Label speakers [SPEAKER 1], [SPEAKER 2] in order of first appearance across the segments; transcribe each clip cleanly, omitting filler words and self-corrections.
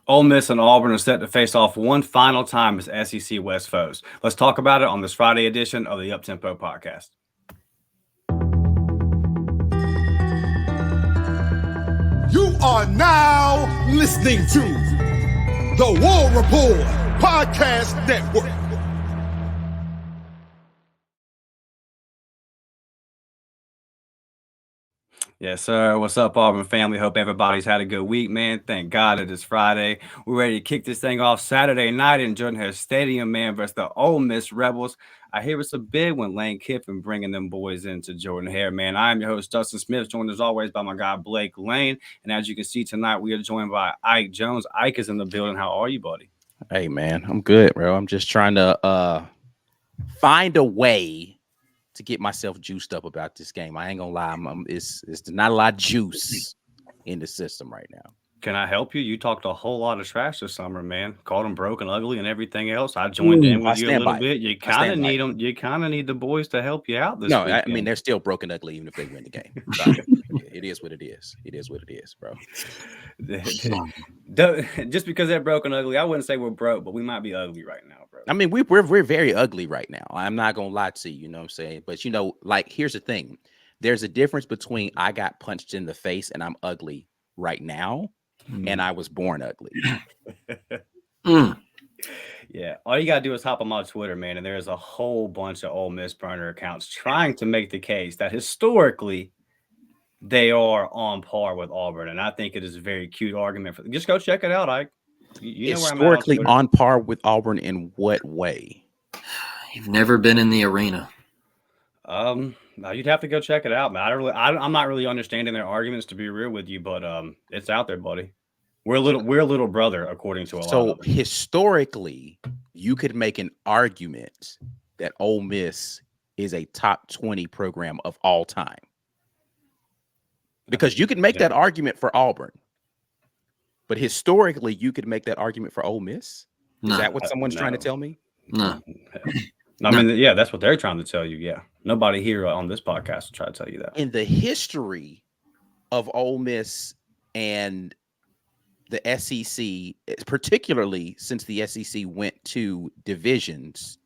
[SPEAKER 1] Ole Miss and Auburn are set to face off one final time as SEC West foes. Let's talk about it on this Friday edition of the Uptempo Podcast.
[SPEAKER 2] You are now listening to the War Rapport Podcast Network.
[SPEAKER 1] Yes, sir. What's up, Auburn family? Hope everybody's had a good week, man. Thank God it is Friday. We're ready to kick this thing off Saturday night in Jordan Hare Stadium, man, versus the Ole Miss Rebels. I hear it's a big one, Lane Kiffin bringing them boys into Jordan Hare, man. I am your host, Dustin Smith, joined as always by my guy, Blake Lane. And as you can see tonight, we are joined by Ike Jones. Ike is in the building. How are you, buddy?
[SPEAKER 3] Hey, man, I'm good, bro. I'm just trying to find a way to get myself juiced up about this game. I ain't gonna lie, it's not a lot of juice in the system right now.
[SPEAKER 1] Can I help you? You talked a whole lot of trash this summer, man. Called them broken, ugly, and everything else. I joined in with you a little bit. You kind of need them. You kind of need the boys to help you out this weekend.
[SPEAKER 3] I mean, they're still broken, ugly, even if they win the game. So, it is what it is. It is what it is, bro.
[SPEAKER 1] Just because they're broken, ugly, I wouldn't say we're broke, but we might be ugly right now, bro.
[SPEAKER 3] I mean, we're very ugly right now. I'm not gonna lie to you. You know what I'm saying? But like, here's the thing: there's a difference between I got punched in the face and I'm ugly right now. And I was born ugly.
[SPEAKER 1] Yeah, all you gotta do is hop on my Twitter, man, and there's a whole bunch of Ole Miss burner accounts trying to make the case that historically they are on par with Auburn, and I think it is a very cute argument. Just go check it out, Ike. You know
[SPEAKER 3] historically on par with Auburn in what way?
[SPEAKER 4] You've never been in the arena.
[SPEAKER 1] You'd have to go check it out, man. I'm not really understanding their arguments, to be real with you, but it's out there, buddy. We're a little brother, according to a lot.
[SPEAKER 3] So historically, you could make an argument that Ole Miss is a top 20 program of all time, because you could make that argument for Auburn, but historically, you could make that argument for Ole Miss. Is that what someone's trying to tell me?
[SPEAKER 4] No.
[SPEAKER 1] I mean, yeah, that's what they're trying to tell you. Yeah, nobody here on this podcast will try to tell you that.
[SPEAKER 3] In the history of Ole Miss and the SEC, particularly since the SEC went to divisions,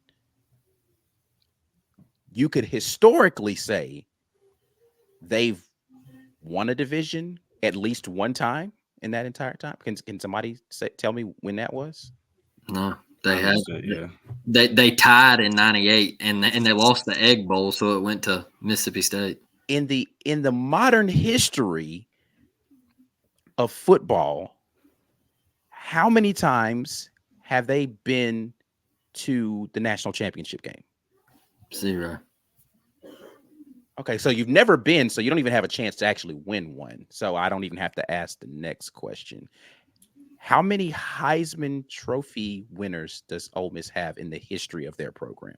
[SPEAKER 3] you could historically say they've won a division at least one time in that entire time. Can somebody tell me when that was?
[SPEAKER 4] No. They had they tied in 98 and they lost the Egg Bowl, so it went to Mississippi State.
[SPEAKER 3] In the modern history of football, how many times have they been to the national championship game?
[SPEAKER 4] 0.
[SPEAKER 3] Okay, so you've never been, so you don't even have a chance to actually win one. So I don't even have to ask the next question. How many Heisman Trophy winners does Ole Miss have in the history of their program?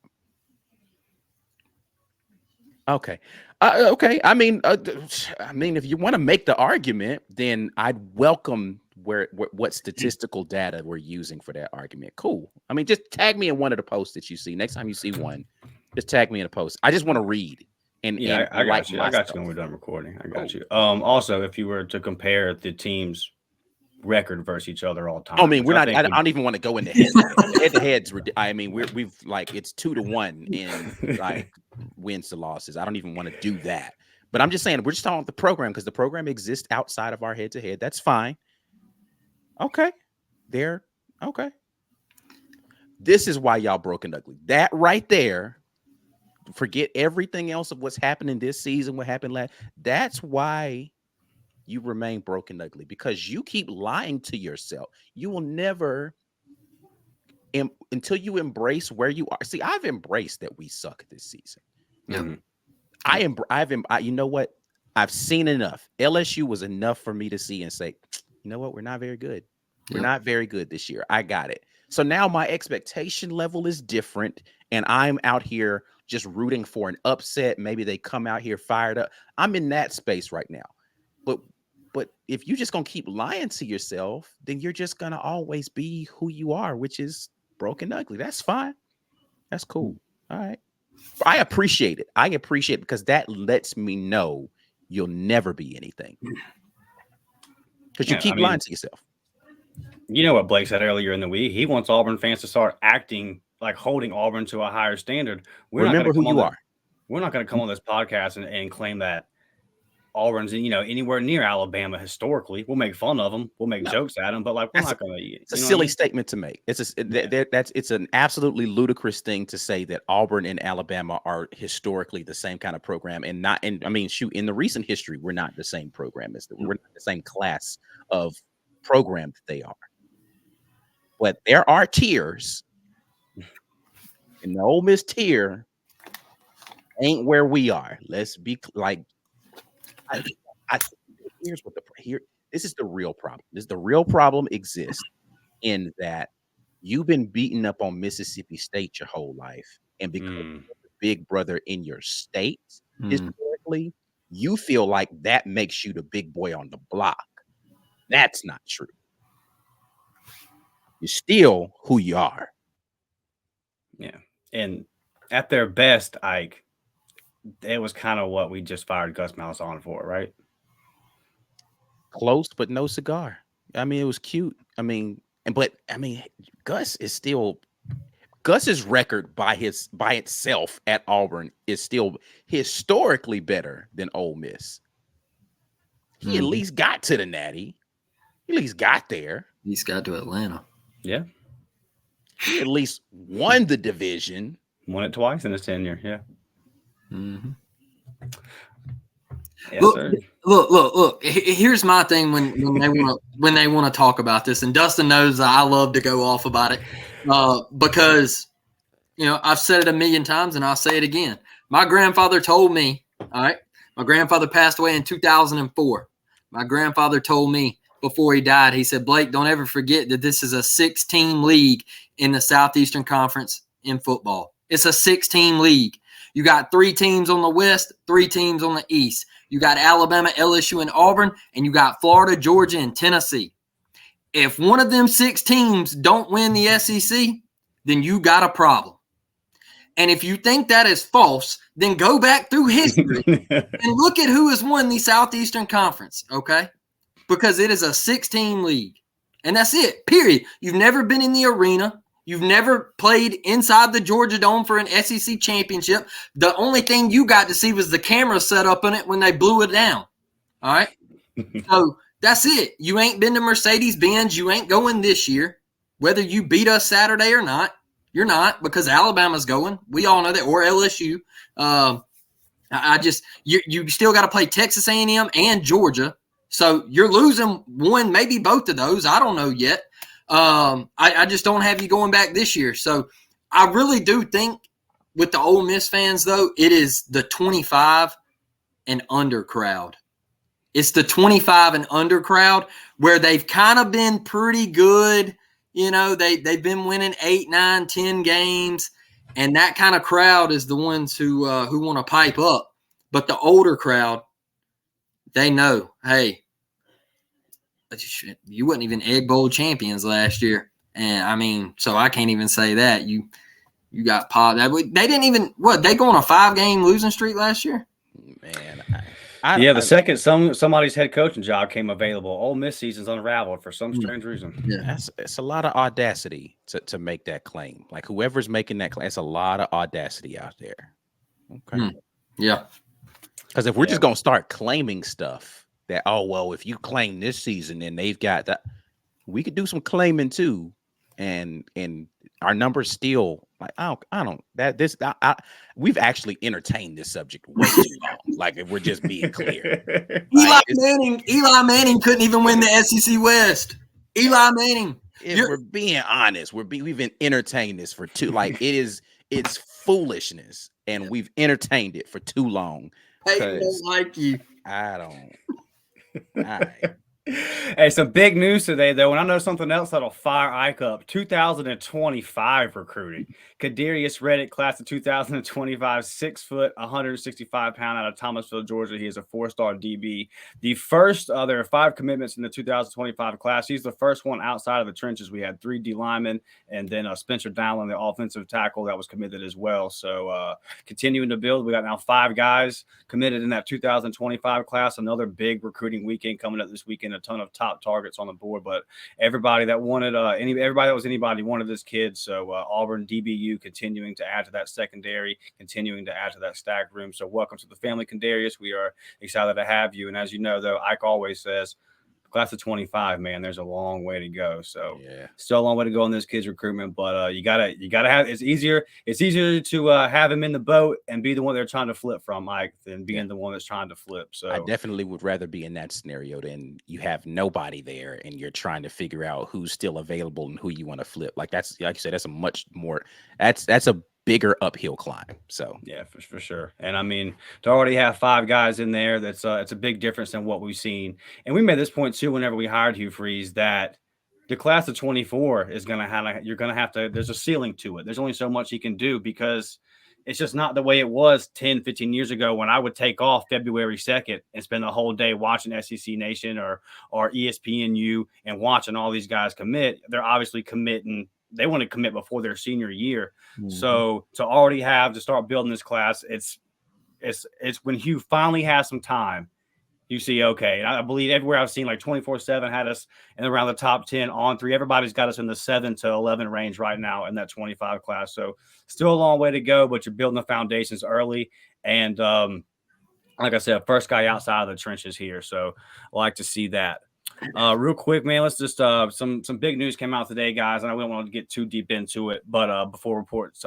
[SPEAKER 3] Okay. Okay. I mean, if you want to make the argument, then I'd welcome what statistical data we're using for that argument. Cool. I mean, just tag me in one of the posts that you see. Next time you see one, just tag me in a post. I just want to read.
[SPEAKER 1] I got you. I got you when we're done recording. I got you. Also, if you were to compare the teams record versus each other all time.
[SPEAKER 3] I mean, I don't even want to go into head-to-heads. I mean, we've like it's 2-1 in like wins to losses. I don't even want to do that. But I'm just saying we're just talking about the program because the program exists outside of our head-to-head. That's fine. Okay. Okay. This is why y'all broken ugly. That right there. Forget everything else of what's happening this season, what happened last. That's why you remain broken ugly, because you keep lying to yourself. You will never, until you embrace where you are. See, I've embraced that we suck this season.
[SPEAKER 1] Mm-hmm.
[SPEAKER 3] You know what? I've seen enough. LSU was enough for me to see and say, you know what? We're not very good. We're not very good this year. I got it. So now my expectation level is different, and I'm out here just rooting for an upset. Maybe they come out here fired up. I'm in that space right now. But if you're just going to keep lying to yourself, then you're just going to always be who you are, which is broken ugly. That's fine. That's cool. All right. I appreciate it. I appreciate it because that lets me know you'll never be anything. Because you keep lying to yourself.
[SPEAKER 1] You know what Blake said earlier in the week? He wants Auburn fans to start acting like holding Auburn to a higher standard.
[SPEAKER 3] Remember who you are.
[SPEAKER 1] We're not going to come on this podcast and claim that Auburn's, anywhere near Alabama historically. We'll make fun of them. We'll make jokes at them, but like we're not going to.
[SPEAKER 3] It's a silly statement to make. It's an absolutely ludicrous thing to say that Auburn and Alabama are historically the same kind of program, and not. And I mean, shoot, in the recent history, we're not the same program we're not the same class of program that they are. But there are tiers, and the Ole Miss tier ain't where we are. Let's be like, here's what this is the real problem. The real problem exists in that you've been beaten up on Mississippi State your whole life, and because of the big brother in your state historically, you feel like that makes you the big boy on the block. That's not true. You're still who you are.
[SPEAKER 1] Yeah, and at their best, Ike, it was kind of what we just fired Gus Malzahn for, right?
[SPEAKER 3] Close, but no cigar. I mean, it was cute. But Gus's record by itself at Auburn is still historically better than Ole Miss. He at least got to the Natty. He at least got there.
[SPEAKER 4] He's got to Atlanta.
[SPEAKER 1] Yeah.
[SPEAKER 3] He at least won the division.
[SPEAKER 1] Won it twice in his tenure. Yeah.
[SPEAKER 4] Mm-hmm.
[SPEAKER 1] Yes,
[SPEAKER 4] look. Here's my thing when they want to talk about this, and Dustin knows I love to go off about it because I've said it a million times, and I'll say it again. My grandfather told me. All right, my grandfather passed away in 2004. My grandfather told me before he died, he said, Blake, don't ever forget that this is a 6-team league in the Southeastern Conference in football. It's a 6-team league. You got 3 teams on the West, 3 teams on the East. You got Alabama, LSU, and Auburn, and you got Florida, Georgia, and Tennessee. If one of them 6 teams don't win the SEC, then you got a problem. And if you think that is false, then go back through history and look at who has won the Southeastern Conference, okay? Because it is a 6-team league. And that's it, period. You've never been in the arena. You've never played inside the Georgia Dome for an SEC championship. The only thing you got to see was the camera set up in it when they blew it down. All right? So that's it. You ain't been to Mercedes-Benz. You ain't going this year. Whether you beat us Saturday or not, you're not, because Alabama's going. We all know that, or LSU. You still got to play Texas A&M and Georgia. So you're losing one, maybe both of those. I don't know yet. I just don't have you going back this year. So I really do think with the Ole Miss fans, though, it is the 25 and under crowd. It's the 25 and under crowd where they've kind of been pretty good. They've been winning 8, 9, 10 games, and that kind of crowd is the ones who want to pipe up. But the older crowd, they know, hey, you wasn't even Egg Bowl champions last year. And so I can't even say that. You got popped. They didn't even they go on a 5-game losing streak last year?
[SPEAKER 3] Man,
[SPEAKER 1] the second somebody's head coaching job came available, Ole Miss season's unraveled for some strange reason.
[SPEAKER 4] Yeah,
[SPEAKER 3] it's a lot of audacity to make that claim. Like whoever's making that claim, it's a lot of audacity out there. Okay.
[SPEAKER 4] Yeah.
[SPEAKER 3] Because if we're just gonna start claiming stuff that, if you claim this season and they've got that, we could do some claiming too, and our numbers still like we've actually entertained this subject way too long. Like if we're just being clear,
[SPEAKER 4] Eli Manning couldn't even win the SEC West. Eli Manning.
[SPEAKER 3] If we're being honest, we've been entertaining this for too. Like it's foolishness, and we've entertained it for too long.
[SPEAKER 4] I don't like you.
[SPEAKER 3] I don't. All right.
[SPEAKER 1] Hey, some big news today, though, and I know something else that'll fire Ike up. 2025 recruiting. Kadarius Reddick, class of 2025, 6 foot, 165 pound, out of Thomasville, Georgia. He is a 4-star DB. The first, there are 5 commitments in the 2025 class. He's the first one outside of the trenches. We had 3 D linemen, and then Spencer Dowling, the offensive tackle, that was committed as well. So continuing to build. We got now 5 guys committed in that 2025 class. Another big recruiting weekend coming up this weekend a ton of top targets on the board, but everybody that wanted everybody that was anybody wanted this kid. So Auburn DBU continuing to add to that secondary, continuing to add to that stack room. So welcome to the family, Kendarius. We are excited to have you. And as you know, though, Ike always says, class of 25, man, there's a long way to go. So still a long way to go in this kid's recruitment, but you gotta have, it's easier to have him in the boat and be the one they're trying to flip from, Mike, than being the one that's trying to flip. So
[SPEAKER 3] I definitely would rather be in that scenario than you have nobody there and you're trying to figure out who's still available and who you want to flip. Like that's, like you said, that's a much more, that's a bigger uphill climb. So
[SPEAKER 1] yeah, for sure. And I mean, to already have 5 guys in there, that's it's a big difference than what we've seen. And we made this point too whenever we hired Hugh Freeze, that the class of 24 is going to have to, there's a ceiling to it. There's only so much he can do, because it's just not the way it was 10, 15 years ago when I would take off February 2nd and spend the whole day watching SEC Nation or ESPNU and watching all these guys commit. They're obviously committing. They want to commit before their senior year. Mm-hmm. So to already have to start building this class, it's when Hugh finally has some time, you see, okay, I believe everywhere I've seen, like 24/7 had us in around the top 10 on 3. Everybody's got us in the 7 to 11 range right now in that 25 class. So still a long way to go, but you're building the foundations early. And like I said, first guy outside of the trenches here. So I like to see that. Real quick, man, let's just some big news came out today, guys, and I don't want to get too deep into it, but before reports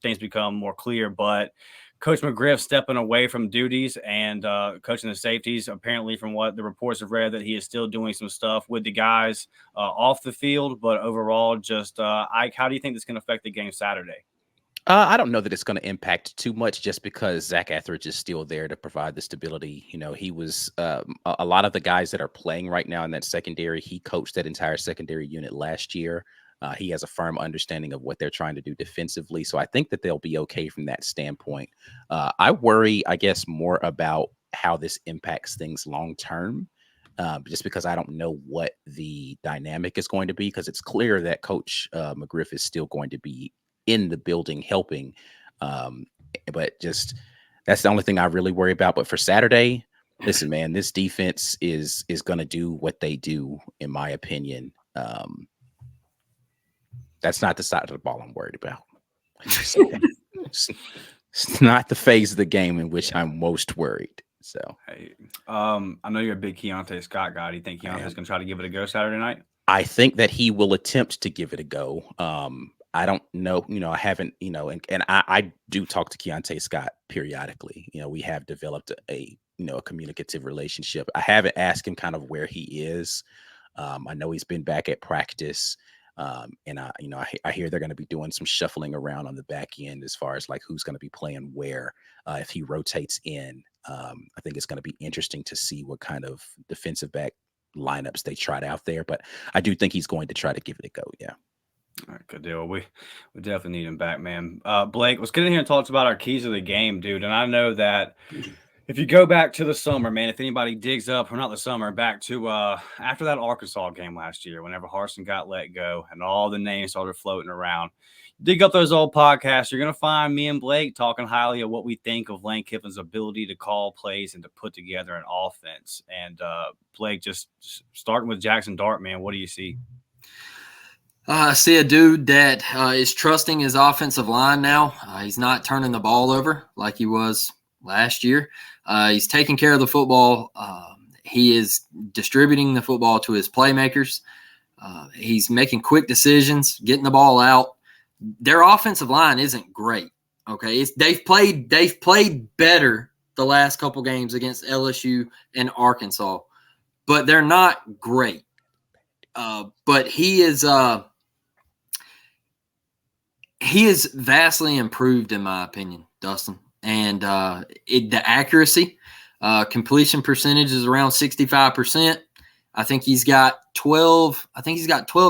[SPEAKER 1] things become more clear. But Coach McGriff stepping away from duties and coaching the safeties. Apparently, from what the reports have read, that he is still doing some stuff with the guys off the field. But overall, just Ike, how do you think this can affect the game Saturday?
[SPEAKER 3] I don't know that it's going to impact too much, just because Zach Etheridge is still there to provide the stability. You know, he was a lot of the guys that are playing right now in that secondary. He coached that entire secondary unit last year. He has a firm understanding of what they're trying to do defensively. So I think that they'll be okay from that standpoint. I worry, I guess, more about how this impacts things long term, just because I don't know what the dynamic is going to be, because it's clear that Coach McGriff is still going to be in the building helping. But just that's the only thing I really worry about. But for Saturday, listen, man, this defense is going to do what they do, in my opinion. That's not the side of the ball I'm worried about. It's not the phase of the game in which I'm most worried. So,
[SPEAKER 1] hey, I know you're a big Keontae Scott guy. Do you think Keontae's going to try to give it a go Saturday night?
[SPEAKER 3] I think that he will attempt to give it a go. I don't know, I haven't, and I do talk to Keontae Scott periodically. We have developed a communicative relationship. I haven't asked him kind of where he is. I know he's been back at practice. And I hear they're going to be doing some shuffling around on the back end as far as like who's going to be playing where, if he rotates in. I think it's going to be interesting to see what kind of defensive back lineups they tried out there, but I do think he's going to try to give it a go. Yeah.
[SPEAKER 1] All right, good deal. We definitely need him back, man. Blake, let's get in here and talk about our keys of the game, dude. And I know that if you go back to the summer, man, if anybody digs up, or not the summer, back to after that Arkansas game last year, whenever Harsin got let go and all the names started floating around, dig up those old podcasts. You're going to find me and Blake talking highly of what we think of Lane Kiffin's ability to call plays and to put together an offense. And Blake, just starting with Jackson Dart, man, what do you see?
[SPEAKER 4] I see a dude that is trusting his offensive line now. He's not turning the ball over like he was last year. He's taking care of the football. He is distributing the football to his playmakers. He's making quick decisions, getting the ball out. Their offensive line isn't great. Okay, they've played better the last couple games against LSU and Arkansas, but they're not great. But he is vastly improved, in my opinion, Dustin. And the accuracy, completion percentage is around 65%. I think he's got 12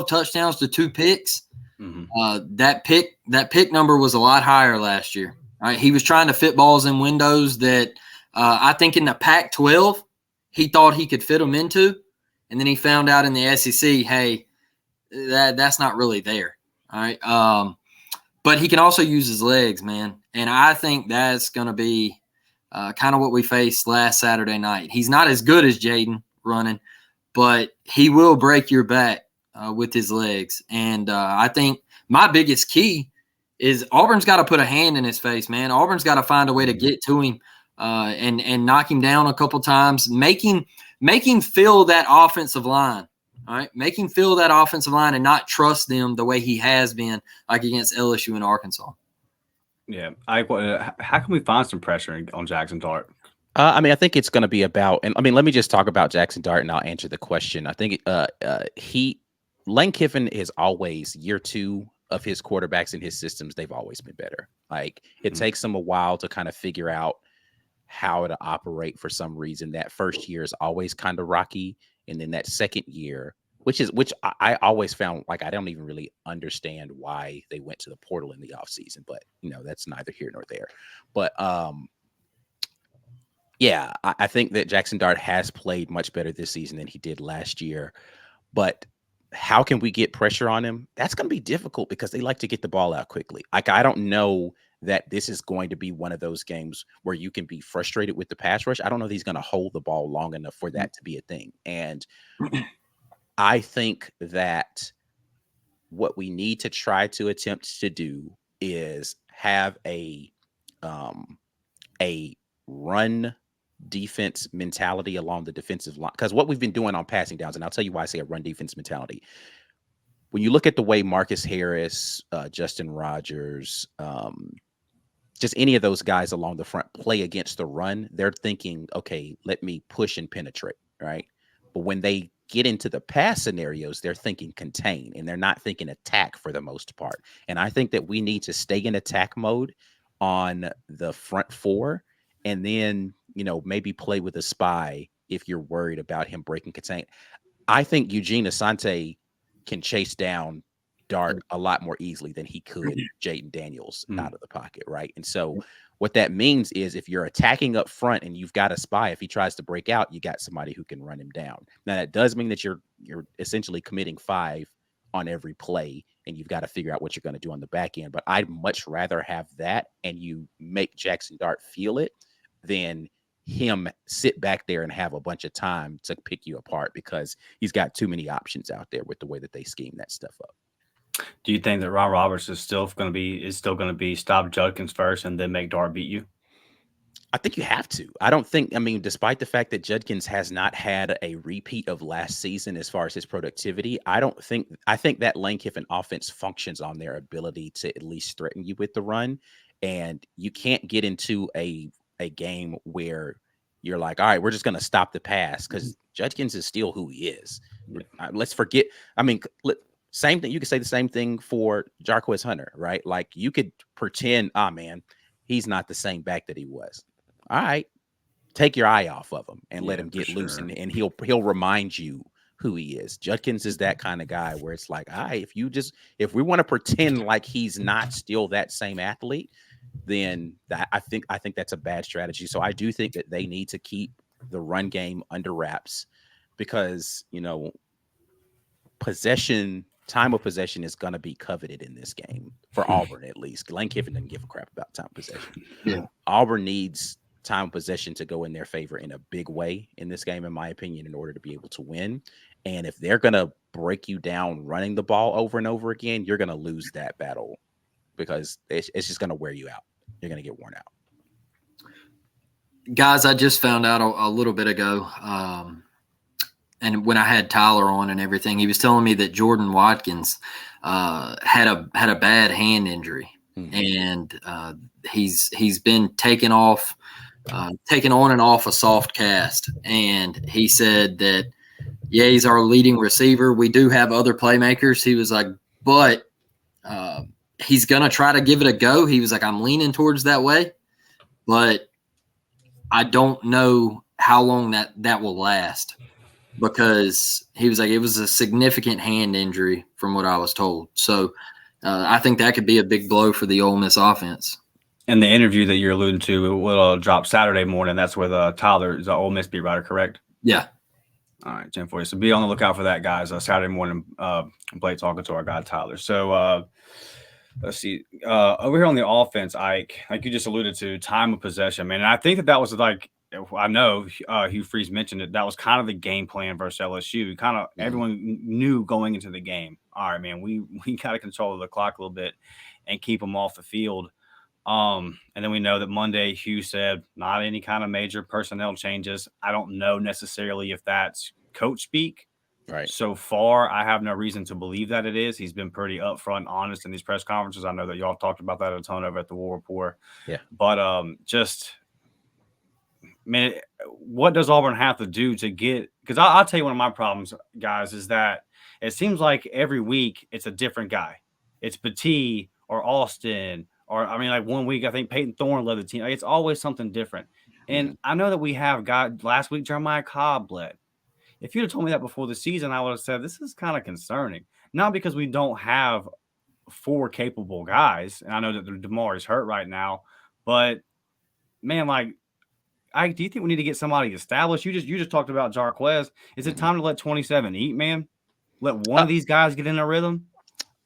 [SPEAKER 4] touchdowns to 2 picks. Mm-hmm. That pick number was a lot higher last year. Right? He was trying to fit balls in windows that I think in the Pac-12 he thought he could fit them into, and then he found out in the SEC, hey, that's not really there. All right. But he can also use his legs, man. And I think that's going to be kind of what we faced last Saturday night. He's not as good as Jaden running, but he will break your back with his legs. And I think my biggest key is Auburn's got to put a hand in his face, man. Auburn's got to find a way to get to him and knock him down a couple times, make him feel that offensive line. All right, make him feel that offensive line and not trust them the way he has been, like against LSU and Arkansas.
[SPEAKER 1] Yeah, how can we find some pressure on Jackson Dart?
[SPEAKER 3] I mean, I think it's going to be about, and I mean, let me just talk about Jackson Dart, and I'll answer the question. I think Lane Kiffin is always year two of his quarterbacks in his systems. They've always been better. Like it takes them a while to kind of figure out how to operate. For some reason, that first year is always kind of rocky. And then that second year, which I always found like I don't even really understand why they went to the portal in the offseason, but that's neither here nor there. But yeah, I think that Jackson Dart has played much better this season than he did last year. But how can we get pressure on him? That's going to be difficult because they like to get the ball out quickly. Like I don't know that this is going to be one of those games where you can be frustrated with the pass rush. I don't know that he's going to hold the ball long enough for that to be a thing. And I think that what we need to try to attempt to do is have a run defense mentality along the defensive line. Because what we've been doing on passing downs, and I'll tell you why I say a run defense mentality. When you look at the way Marcus Harris, Justin Rogers, just any of those guys along the front play against the run, they're thinking, okay, let me push and penetrate, right? But when they get into the pass scenarios, they're thinking contain, and they're not thinking attack for the most part. And I think that we need to stay in attack mode on the front four, and then, maybe play with a spy if you're worried about him breaking contain. I think Eugene Asante can chase down Dart a lot more easily than he could Jaden Daniels out of the pocket, right? And so what that means is if you're attacking up front and you've got a spy, if he tries to break out, you got somebody who can run him down. Now that does mean that you're essentially committing 5 on every play, and you've got to figure out what you're going to do on the back end. But I'd much rather have that, and you make Jackson Dart feel it, than him sit back there and have a bunch of time to pick you apart, because he's got too many options out there with the way that they scheme that stuff up.
[SPEAKER 1] Do you think that Ron Roberts is still going to be stop Judkins first and then make Dart beat you?
[SPEAKER 3] I think you have to. Despite the fact that Judkins has not had a repeat of last season as far as his productivity, I think that Lane Kiffin offense functions on their ability to at least threaten you with the run. And you can't get into a game where you're like, all right, we're just going to stop the pass, because Judkins is still who he is. Let's forget. Same thing. You could say the same thing for Jarquez Hunter, right? Like you could pretend, he's not the same back that he was. All right, take your eye off of him and let him get loose, and he'll remind you who he is. Judkins is that kind of guy where it's like, all right, if we want to pretend like he's not still that same athlete, then I think that's a bad strategy. So I do think that they need to keep the run game under wraps, because time of possession is going to be coveted in this game for Auburn, at least. Lane Kiffin doesn't give a crap about time of possession.
[SPEAKER 4] Yeah.
[SPEAKER 3] Auburn needs time of possession to go in their favor in a big way in this game, in my opinion, in order to be able to win. And if they're going to break you down running the ball over and over again, you're going to lose that battle, because it's just going to wear you out. You're going to get worn out.
[SPEAKER 4] Guys, I just found out a little bit ago, and when I had Tyler on and everything, he was telling me that Jordan Watkins had a bad hand injury, and he's been taken on and off a soft cast. And he said that, yeah, he's our leading receiver. We do have other playmakers. He was like, but he's going to try to give it a go. He was like, I'm leaning towards that way, but I don't know how long that will last, because he was like, it was a significant hand injury from what I was told. So I think that could be a big blow for the Ole Miss offense.
[SPEAKER 1] And the interview that you're alluding to will drop Saturday morning. That's with Tyler, is the Ole Miss beat writer, correct?
[SPEAKER 4] Yeah.
[SPEAKER 1] All right, 10:40. So be on the lookout for that, guys. Saturday morning, Blake talking to our guy Tyler. So let's see. Over here on the offense, Ike, like you just alluded to, time of possession, man. And I think that was like I know Hugh Freeze mentioned it. That was kind of the game plan versus LSU. Kind of everyone knew going into the game. All right, man, we got to control the clock a little bit and keep them off the field. And then we know that Monday Hugh said not any kind of major personnel changes. I don't know necessarily if that's coach speak.
[SPEAKER 3] Right.
[SPEAKER 1] So far, I have no reason to believe that it is. He's been pretty upfront, honest in these press conferences. I know that y'all talked about that a ton over at the War Rapport.
[SPEAKER 3] Yeah.
[SPEAKER 1] But just, man, what does Auburn have to do to get? Because I'll tell you one of my problems, guys, is that it seems like every week it's a different guy. It's Petit or Austin. Or, I mean, like 1 week, I think Peyton Thorne led the team. Like, it's always something different. And I know that we have got last week, Jeremiah Cobb led. If you'd have told me that before the season, I would have said this is kind of concerning. Not because we don't have 4 capable guys. And I know that DeMar is hurt right now. But, man, like, Ike, do you think we need to get somebody established? You just talked about Jarquez. Is it time to let 27 eat, man? Let one of these guys get in a rhythm?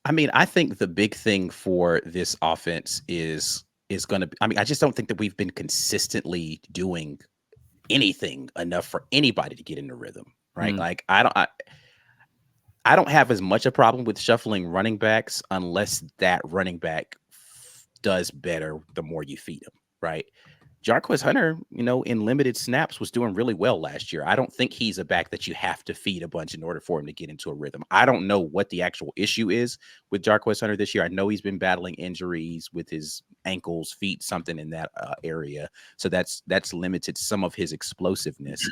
[SPEAKER 3] I mean, I think the big thing for this offense is going to be, I mean, I just don't think that we've been consistently doing anything enough for anybody to get in the rhythm, right? Like, I don't have as much a problem with shuffling running backs unless that running back does better the more you feed him, right? Jarquez Hunter, in limited snaps was doing really well last year. I don't think he's a back that you have to feed a bunch in order for him to get into a rhythm. I don't know what the actual issue is with Jarquez Hunter this year. I know he's been battling injuries with his ankles, feet, something in that area. So that's limited some of his explosiveness.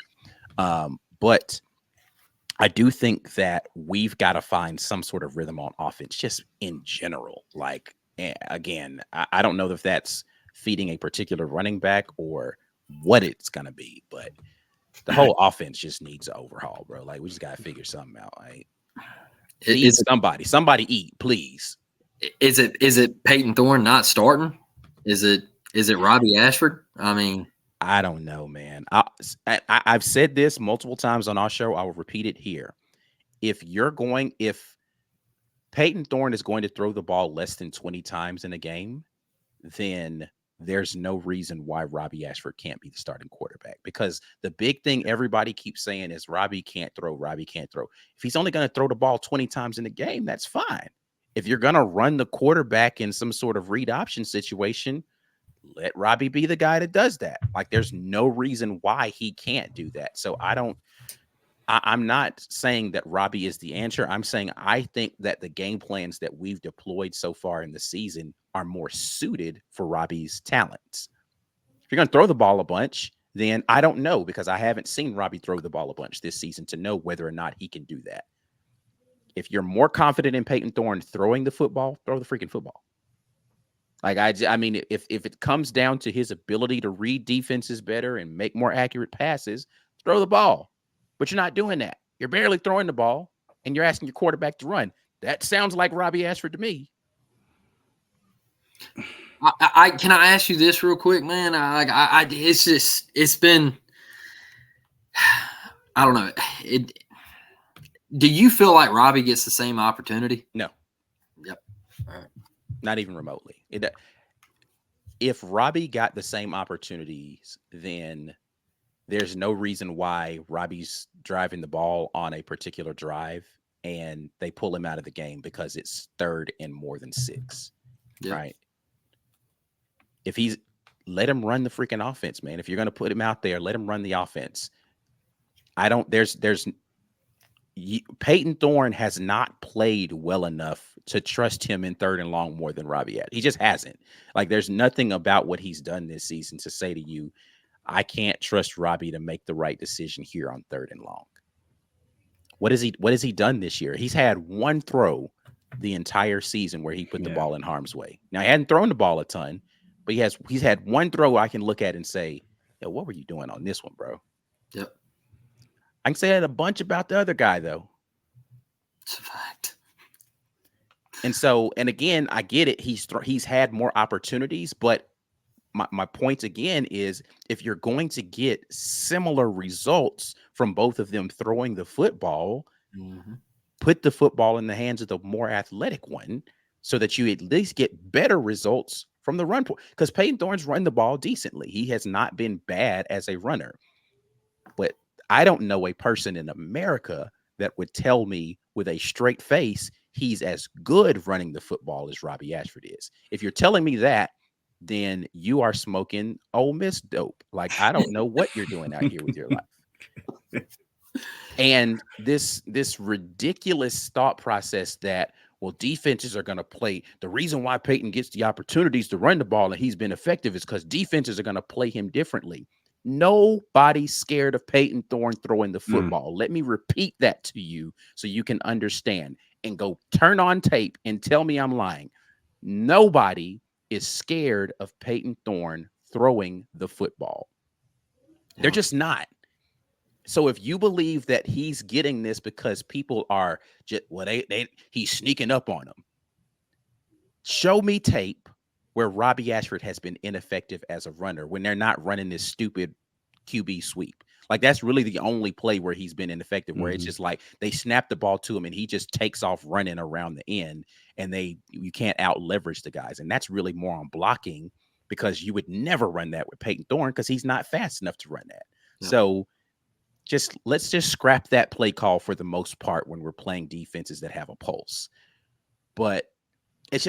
[SPEAKER 3] But I do think that we've got to find some sort of rhythm on offense, just in general. Like, again, I don't know if that's feeding a particular running back or what it's going to be, but the whole offense just needs an overhaul, bro. Like, we just got to figure something out. Right? Somebody eat, please.
[SPEAKER 4] Is it Peyton Thorne not starting? Is it Robbie Ashford? I mean,
[SPEAKER 3] I don't know, man. I've said this multiple times on our show. I will repeat it here. If Peyton Thorne is going to throw the ball less than 20 times in a game, then there's no reason why Robbie Ashford can't be the starting quarterback, because the big thing everybody keeps saying is Robbie can't throw. If he's only going to throw the ball 20 times in a game, that's fine. If you're going to run the quarterback in some sort of read option situation, let Robbie be the guy that does that. Like, there's no reason why he can't do that. So I'm not saying that Robbie is the answer. I'm saying I think that the game plans that we've deployed so far in the season are more suited for Robbie's talents. If you're going to throw the ball a bunch, then I don't know, because I haven't seen Robbie throw the ball a bunch this season to know whether or not he can do that. If you're more confident in Peyton Thorne throwing the football, throw the freaking football. Like, I mean, if it comes down to his ability to read defenses better and make more accurate passes, throw the ball. But you're not doing that. You're barely throwing the ball, and you're asking your quarterback to run. That sounds like Robbie Ashford to me.
[SPEAKER 4] Can I ask you this real quick, man? It's been, I don't know. Do you feel like Robbie gets the same opportunity?
[SPEAKER 3] No.
[SPEAKER 4] Yep. All right.
[SPEAKER 3] Not even remotely. If Robbie got the same opportunities, then there's no reason why Robbie's driving the ball on a particular drive and they pull him out of the game because it's 3rd and more than 6. Yep. Right? If let him run the freaking offense, man. If you're going to put him out there, let him run the offense. Peyton Thorne has not played well enough to trust him in 3rd and long more than Robbie had. He just hasn't. Like, there's nothing about what he's done this season to say to you, I can't trust Robbie to make the right decision here on 3rd and long. What has he done this year? He's had one throw the entire season where he put the ball in harm's way. Now, he hadn't thrown the ball a ton, but he's had one throw I can look at and say, yo, what were you doing on this one, bro?
[SPEAKER 4] Yep.
[SPEAKER 3] I can say that a bunch about the other guy, though.
[SPEAKER 4] It's a fact.
[SPEAKER 3] And again, I get it. He's had more opportunities, but my point again is, if you're going to get similar results from both of them throwing the football, put the football in the hands of the more athletic one so that you at least get better results from the run point, because Peyton Thorne's run the ball decently. He has not been bad as a runner. But I don't know a person in America that would tell me with a straight face he's as good running the football as Robbie Ashford is. If you're telling me that, then you are smoking Ole Miss dope. Like, I don't know what you're doing out here with your life. And this ridiculous thought process that, well, defenses are going to play. The reason why Peyton gets the opportunities to run the ball and he's been effective is because defenses are going to play him differently. Nobody's scared of Peyton Thorne throwing the football. Let me repeat that to you so you can understand, and go turn on tape and tell me I'm lying. Nobody is scared of Peyton Thorne throwing the football. They're just not. So if you believe that he's getting this because people are just, well, he's sneaking up on them, show me tape where Robbie Ashford has been ineffective as a runner when they're not running this stupid QB sweep. Like, that's really the only play where he's been ineffective, where it's just like they snap the ball to him and he just takes off running around the end, and you can't out leverage the guys. And that's really more on blocking, because you would never run that with Peyton Thorne because he's not fast enough to run that. Yeah. So let's just scrap that play call for the most part when we're playing defenses that have a pulse. But it's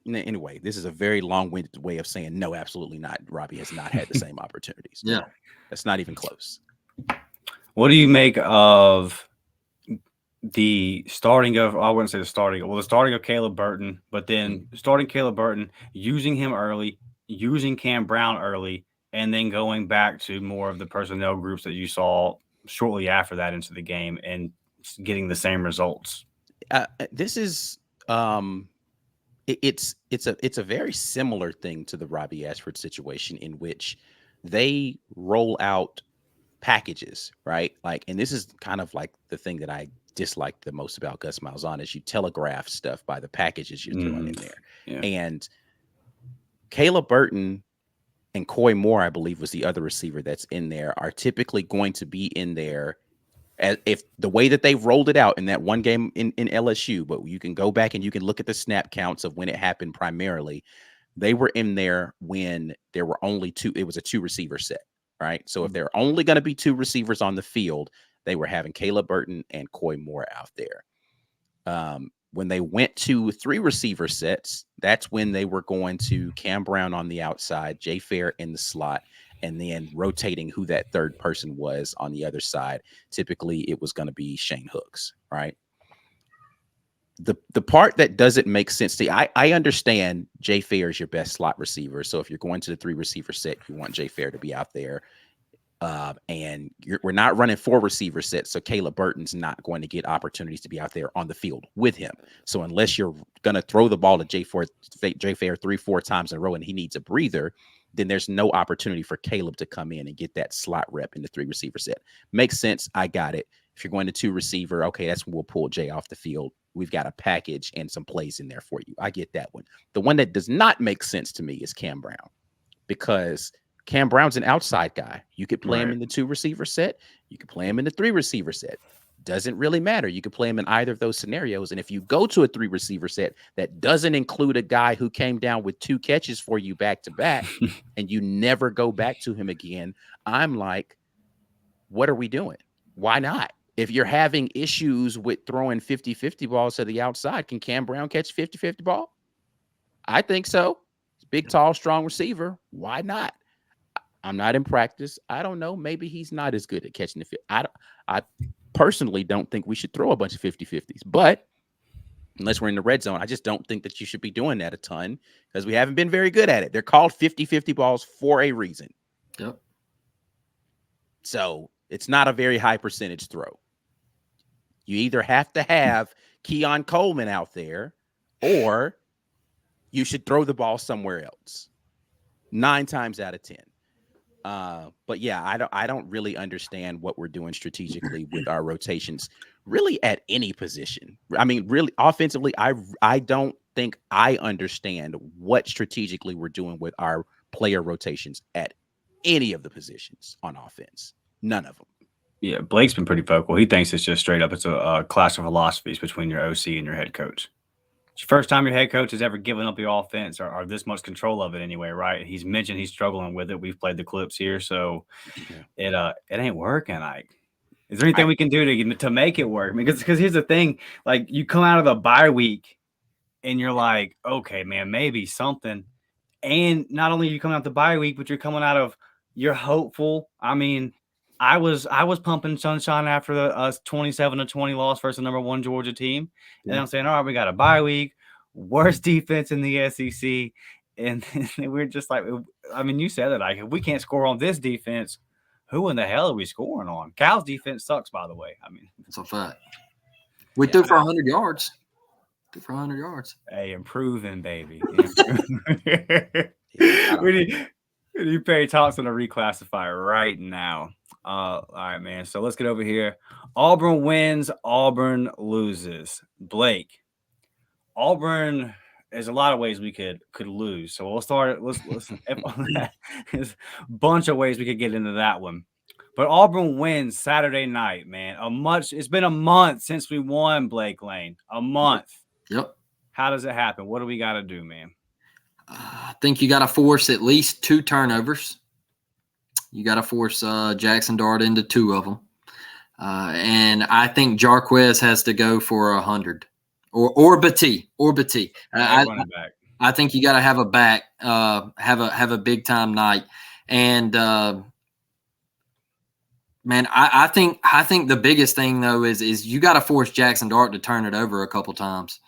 [SPEAKER 3] anyway, this is a very long-winded way of saying no, absolutely not. Robbie has not had the same opportunities.
[SPEAKER 4] Yeah.
[SPEAKER 3] No, that's not even close.
[SPEAKER 1] What do you make of the starting of, I wouldn't say the starting of Caleb Burton, but then starting Caleb Burton, using him early, using Cam Brown early, and then going back to more of the personnel groups that you saw shortly after that into the game and getting the same results?
[SPEAKER 3] This is it's a very similar thing to the Robbie Ashford situation, in which they roll out packages, right? Like, and this is kind of like the thing that I dislike the most about Gus Malzahn, is you telegraph stuff by the packages you're throwing in there. Yeah. And Caleb Burton and Coy Moore, I believe, was the other receiver that's in there, are typically going to be in there as if the way that they've rolled it out in that one game in LSU, but you can go back and you can look at the snap counts of when it happened primarily. They were in there when there were only two. It was a 2 receiver set, right? So if there are only going to be 2 receivers on the field, they were having Caleb Burton and Coy Moore out there. When they went to 3 receiver sets, that's when they were going to Cam Brown on the outside, Jay Fair in the slot, and then rotating who that third person was on the other side. Typically, it was going to be Shane Hooks, right? The part that doesn't make sense to I understand Jay Fair is your best slot receiver. So if you're going to the 3 receiver set, you want Jay Fair to be out there. And we're not running 4 receiver sets, so Caleb Burton's not going to get opportunities to be out there on the field with him. So unless you're going to throw the ball to Jay Fair 3-4 times in a row and he needs a breather, then there's no opportunity for Caleb to come in and get that slot rep in the 3 receiver set. Makes sense. I got it. If you're going to 2 receiver, okay, that's when we'll pull Jay off the field. We've got a package and some plays in there for you. I get that one. The one that does not make sense to me is Cam Brown, because Cam Brown's an outside guy. You could play him in the 2 receiver set. You could play him in the 3 receiver set. Doesn't really matter. You could play him in either of those scenarios. And if you go to a 3 receiver set that doesn't include a guy who came down with 2 catches for you back to back, and you never go back to him again, I'm like, what are we doing? Why not? If you're having issues with throwing 50-50 balls to the outside, can Cam Brown catch 50-50 ball? I think so. Big, tall, strong receiver. Why not? I'm not in practice. I don't know. Maybe he's not as good at catching the fit. I personally don't think we should throw a bunch of 50-50s, but unless we're in the red zone, I just don't think that you should be doing that a ton, because we haven't been very good at it. They're called 50-50 balls for a reason.
[SPEAKER 4] Yep.
[SPEAKER 3] So it's not a very high percentage throw. You either have to have Keon Coleman out there, or you should throw the ball somewhere else 9 times out of 10. But yeah, I don't really understand what we're doing strategically with our rotations, really at any position. I mean, really offensively, I don't think I understand what strategically we're doing with our player rotations at any of the positions on offense. None of them.
[SPEAKER 1] Yeah, Blake's been pretty vocal. He thinks it's just straight up. It's a clash of philosophies between your OC and your head coach. It's the first time your head coach has ever given up your offense or this much control of it anyway, right? He's mentioned he's struggling with it. We've played the clips here, so it ain't working. Like, is there anything we can do to make it work? Because here's the thing, like you come out of the bye week and you're like, okay, man, maybe something. And not only are you coming out the bye week, but you're coming out of you're hopeful. I mean, I was pumping sunshine after the 27-20 loss versus the number 1 Georgia team. And I'm saying, all right, we got a bye week, worst defense in the SEC. And we're just like, I mean, you said it, like, if we can't score on this defense, who in the hell are we scoring on? Cal's defense sucks, by the way. I mean,
[SPEAKER 4] it's a fact. We threw for 100 yards. For 100 yards.
[SPEAKER 1] Hey, improving, baby. we need Perry Thompson to reclassify right now. All right, man. So let's get over here. Auburn wins. Auburn loses. Blake. Auburn. There's a lot of ways we could lose. So we'll start. Let's there's a bunch of ways we could get into that one. But Auburn wins Saturday night, man. It's been a month since we won, Blake Lane. A month. Yep. How does it happen? What do we got to do, man?
[SPEAKER 4] I think you got to force at least 2 turnovers. You got to force Jackson Dart into 2 of them. And I think Jarquez has to go for 100 or Battie. I think you got to have a back, have a big time night. And, man, I think the biggest thing though is you got to force Jackson Dart to turn it over a couple times,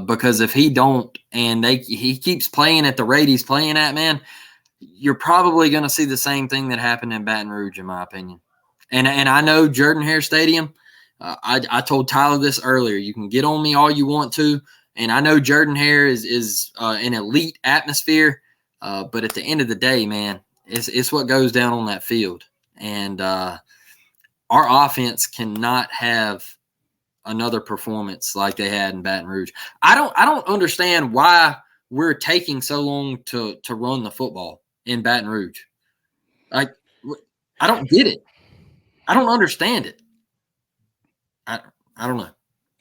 [SPEAKER 4] because if he don't and he keeps playing at the rate he's playing at, man, you're probably going to see the same thing that happened in Baton Rouge, in my opinion. And I know Jordan-Hare Stadium. I told Tyler this earlier. You can get on me all you want to, and I know Jordan-Hare is an elite atmosphere, but at the end of the day, man, it's what goes down on that field. And our offense cannot have another performance like they had in Baton Rouge. I don't understand why we're taking so long to run the football in Baton Rouge. Like, I don't get it. I don't understand it. I don't know.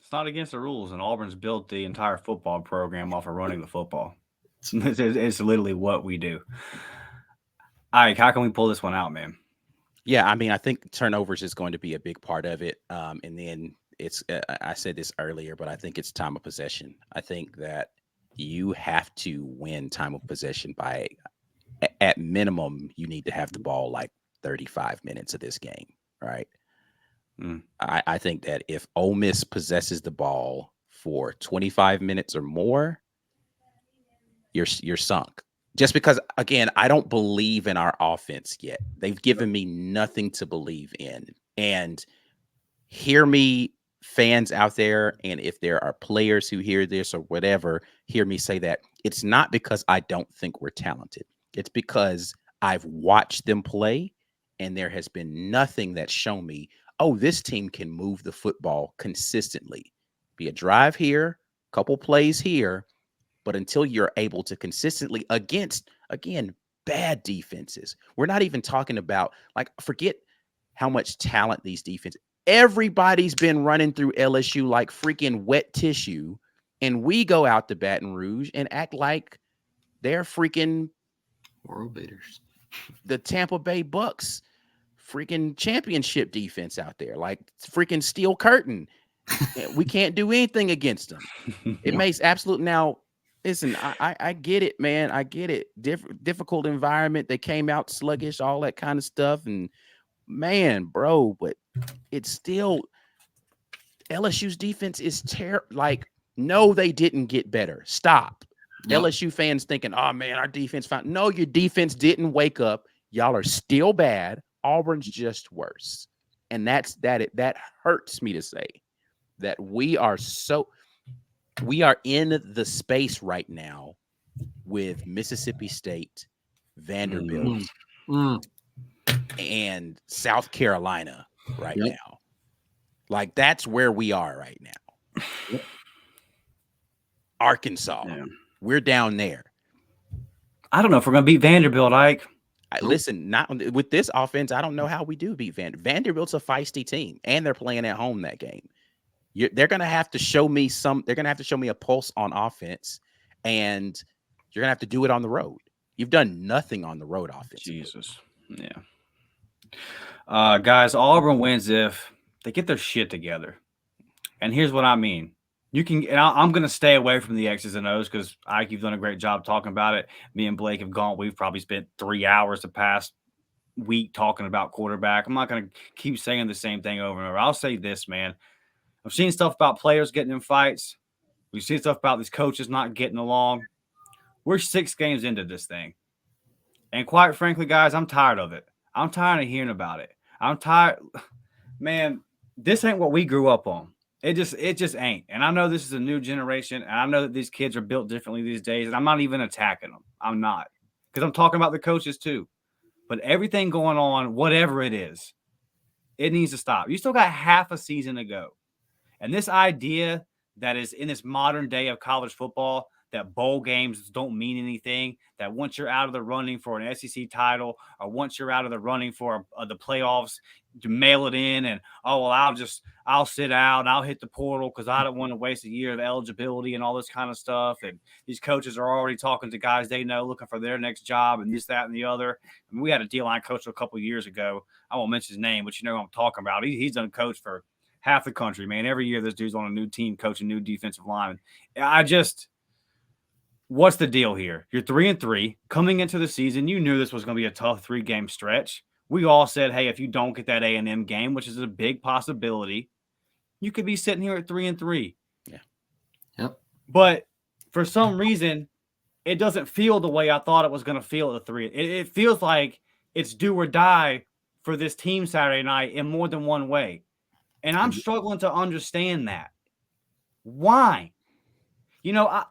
[SPEAKER 1] It's not against the rules, and Auburn's built the entire football program off of running the football. It's literally what we do. Ike, how can we pull this one out, man?
[SPEAKER 3] Yeah, I mean, I think turnovers is going to be a big part of it. And then it's I said this earlier, but I think it's time of possession. I think that you have to win time of possession by, at minimum, you need to have the ball like 35 minutes of this game, right? I think that if Ole Miss possesses the ball for 25 minutes or more, you're sunk. Just because, again, I don't believe in our offense yet. They've given me nothing to believe in. And hear me, fans out there, and if there are players who hear this or whatever, hear me say that it's not because I don't think we're talented. It's because I've watched them play, and there has been nothing that's shown me, oh, this team can move the football consistently. Be a drive here, couple plays here, but until you're able to consistently against, again, bad defenses. We're not even talking about, like, forget how much talent these defenses. Everybody's been running through LSU like freaking wet tissue, and we go out to Baton Rouge and act like they're freaking
[SPEAKER 4] world beaters.
[SPEAKER 3] The Tampa Bay Bucks freaking championship defense out there, like freaking steel curtain. We can't do anything against them. It makes absolute now. Listen, I get it, man. I get it. Difficult environment. They came out sluggish, all that kind of stuff. And man, bro, but it's still LSU's defense is terrible. Like, no, they didn't get better. Stop. Yep. LSU fans thinking, oh man, our defense fine. No, your defense didn't wake up. Y'all are still bad. Auburn's just worse. And that hurts me to say that we are in the space right now with Mississippi State, Vanderbilt, and South Carolina right now. Like, that's where we are right now. Yep. Arkansas, we're down there.
[SPEAKER 1] I don't know if we're going to beat Vanderbilt, Ike.
[SPEAKER 3] Listen, not with this offense, I don't know how we do beat Vanderbilt's a feisty team, and they're playing at home that game. they're going to have to show me they're going to have to show me a pulse on offense, and you're going to have to do it on the road. You've done nothing on the road offensively.
[SPEAKER 1] Jesus. Yeah. Guys, Auburn wins if they get their shit together. And here's what I mean. I'm going to stay away from the X's and O's because Ike, you've done a great job talking about it. Me and Blake we've probably spent 3 hours the past week talking about quarterback. I'm not going to keep saying the same thing over and over. I'll say this, man. I've seen stuff about players getting in fights. We've seen stuff about these coaches not getting along. We're 6 games into this thing. And quite frankly, guys, I'm tired of it. I'm tired of hearing about it. I'm tired. Man, this ain't what we grew up on. It just ain't. And I know this is a new generation, and I know that these kids are built differently these days, and I'm not even attacking them. I'm not. Because I'm talking about the coaches too. But everything going on, whatever it is, it needs to stop. You still got half a season to go. And this idea that is in this modern day of college football, that bowl games don't mean anything, that once you're out of the running for an SEC title or once you're out of the running for the playoffs, to mail it in and, I'll sit out, I'll hit the portal because I don't want to waste a year of eligibility and all this kind of stuff. And these coaches are already talking to guys they know looking for their next job and this, that, and the other. I mean, we had a D-line coach a couple of years ago. I won't mention his name, but you know who I'm talking about. He's done coach for half the country, man. Every year this dude's on a new team coaching new defensive lineman. What's the deal here? You're 3-3 coming into the season. You knew this was going to be a tough 3-game stretch. We all said, hey, if you don't get that A&M game, which is a big possibility, you could be sitting here at 3-3.
[SPEAKER 3] Yeah.
[SPEAKER 4] Yep.
[SPEAKER 1] But for some reason, it doesn't feel the way I thought it was going to feel at the 3. It feels like it's do or die for this team Saturday night in more than one way. And I'm struggling to understand that. Why? You know,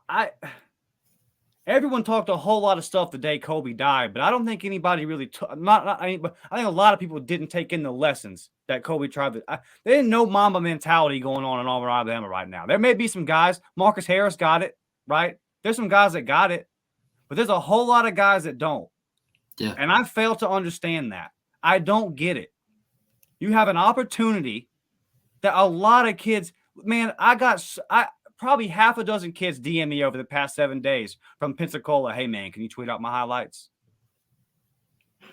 [SPEAKER 1] everyone talked a whole lot of stuff the day Kobe died, but I don't think anybody really but I think a lot of people didn't take in the lessons that Kobe tried to. They didn't know Mamba mentality going on in Auburn, Alabama right now. There may be some guys. Marcus Harris got it, right? There's some guys that got it, but there's a whole lot of guys that don't.
[SPEAKER 4] Yeah.
[SPEAKER 1] And I fail to understand that. I don't get it. You have an opportunity that a lot of kids, man, probably half a dozen kids DM me over the past 7 days from Pensacola. Hey, man, can you tweet out my highlights?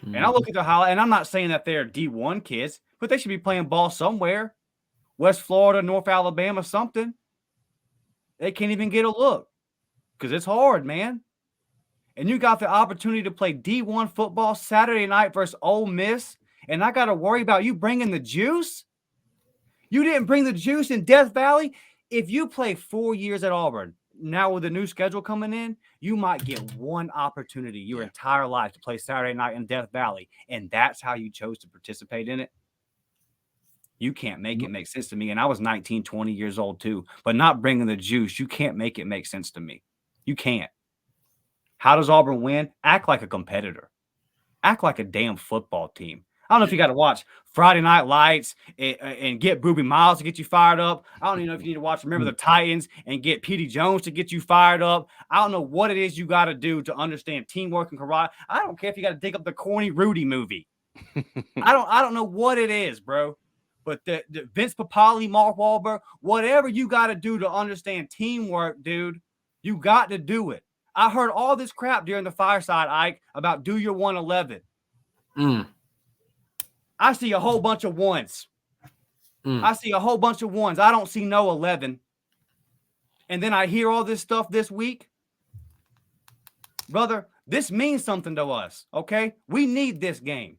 [SPEAKER 1] Mm-hmm. And I look at the highlight, and I'm not saying that they're D1 kids, but they should be playing ball somewhere. West Florida, North Alabama, something. They can't even get a look because it's hard, man. And you got the opportunity to play D1 football Saturday night versus Ole Miss, and I got to worry about you bringing the juice? You didn't bring the juice in Death Valley? If you play 4 years at Auburn, now with the new schedule coming in, you might get one opportunity your entire life to play Saturday night in Death Valley, and that's how you chose to participate in it. You can't make it make sense to me. And I was 19, 20 years old too, but not bringing the juice, you can't make it make sense to me. You can't. How does Auburn win? Act like a competitor. Act like a damn football team. I don't know if you got to watch Friday Night Lights and get Booby Miles to get you fired up. I don't even know if you need to watch Remember the Titans and get Petey Jones to get you fired up. I don't know what it is you got to do to understand teamwork and karate. I don't care if you got to dig up the corny Rudy movie. I don't know what it is, bro. But the Vince Papale, Mark Wahlberg, whatever you got to do to understand teamwork, dude, you got to do it. I heard all this crap during the fireside, Ike, about do your 111. I see a whole bunch of ones. I see a whole bunch of ones. I don't see no 11. And then I hear all this stuff this week. Brother, this means something to us, okay? We need this game.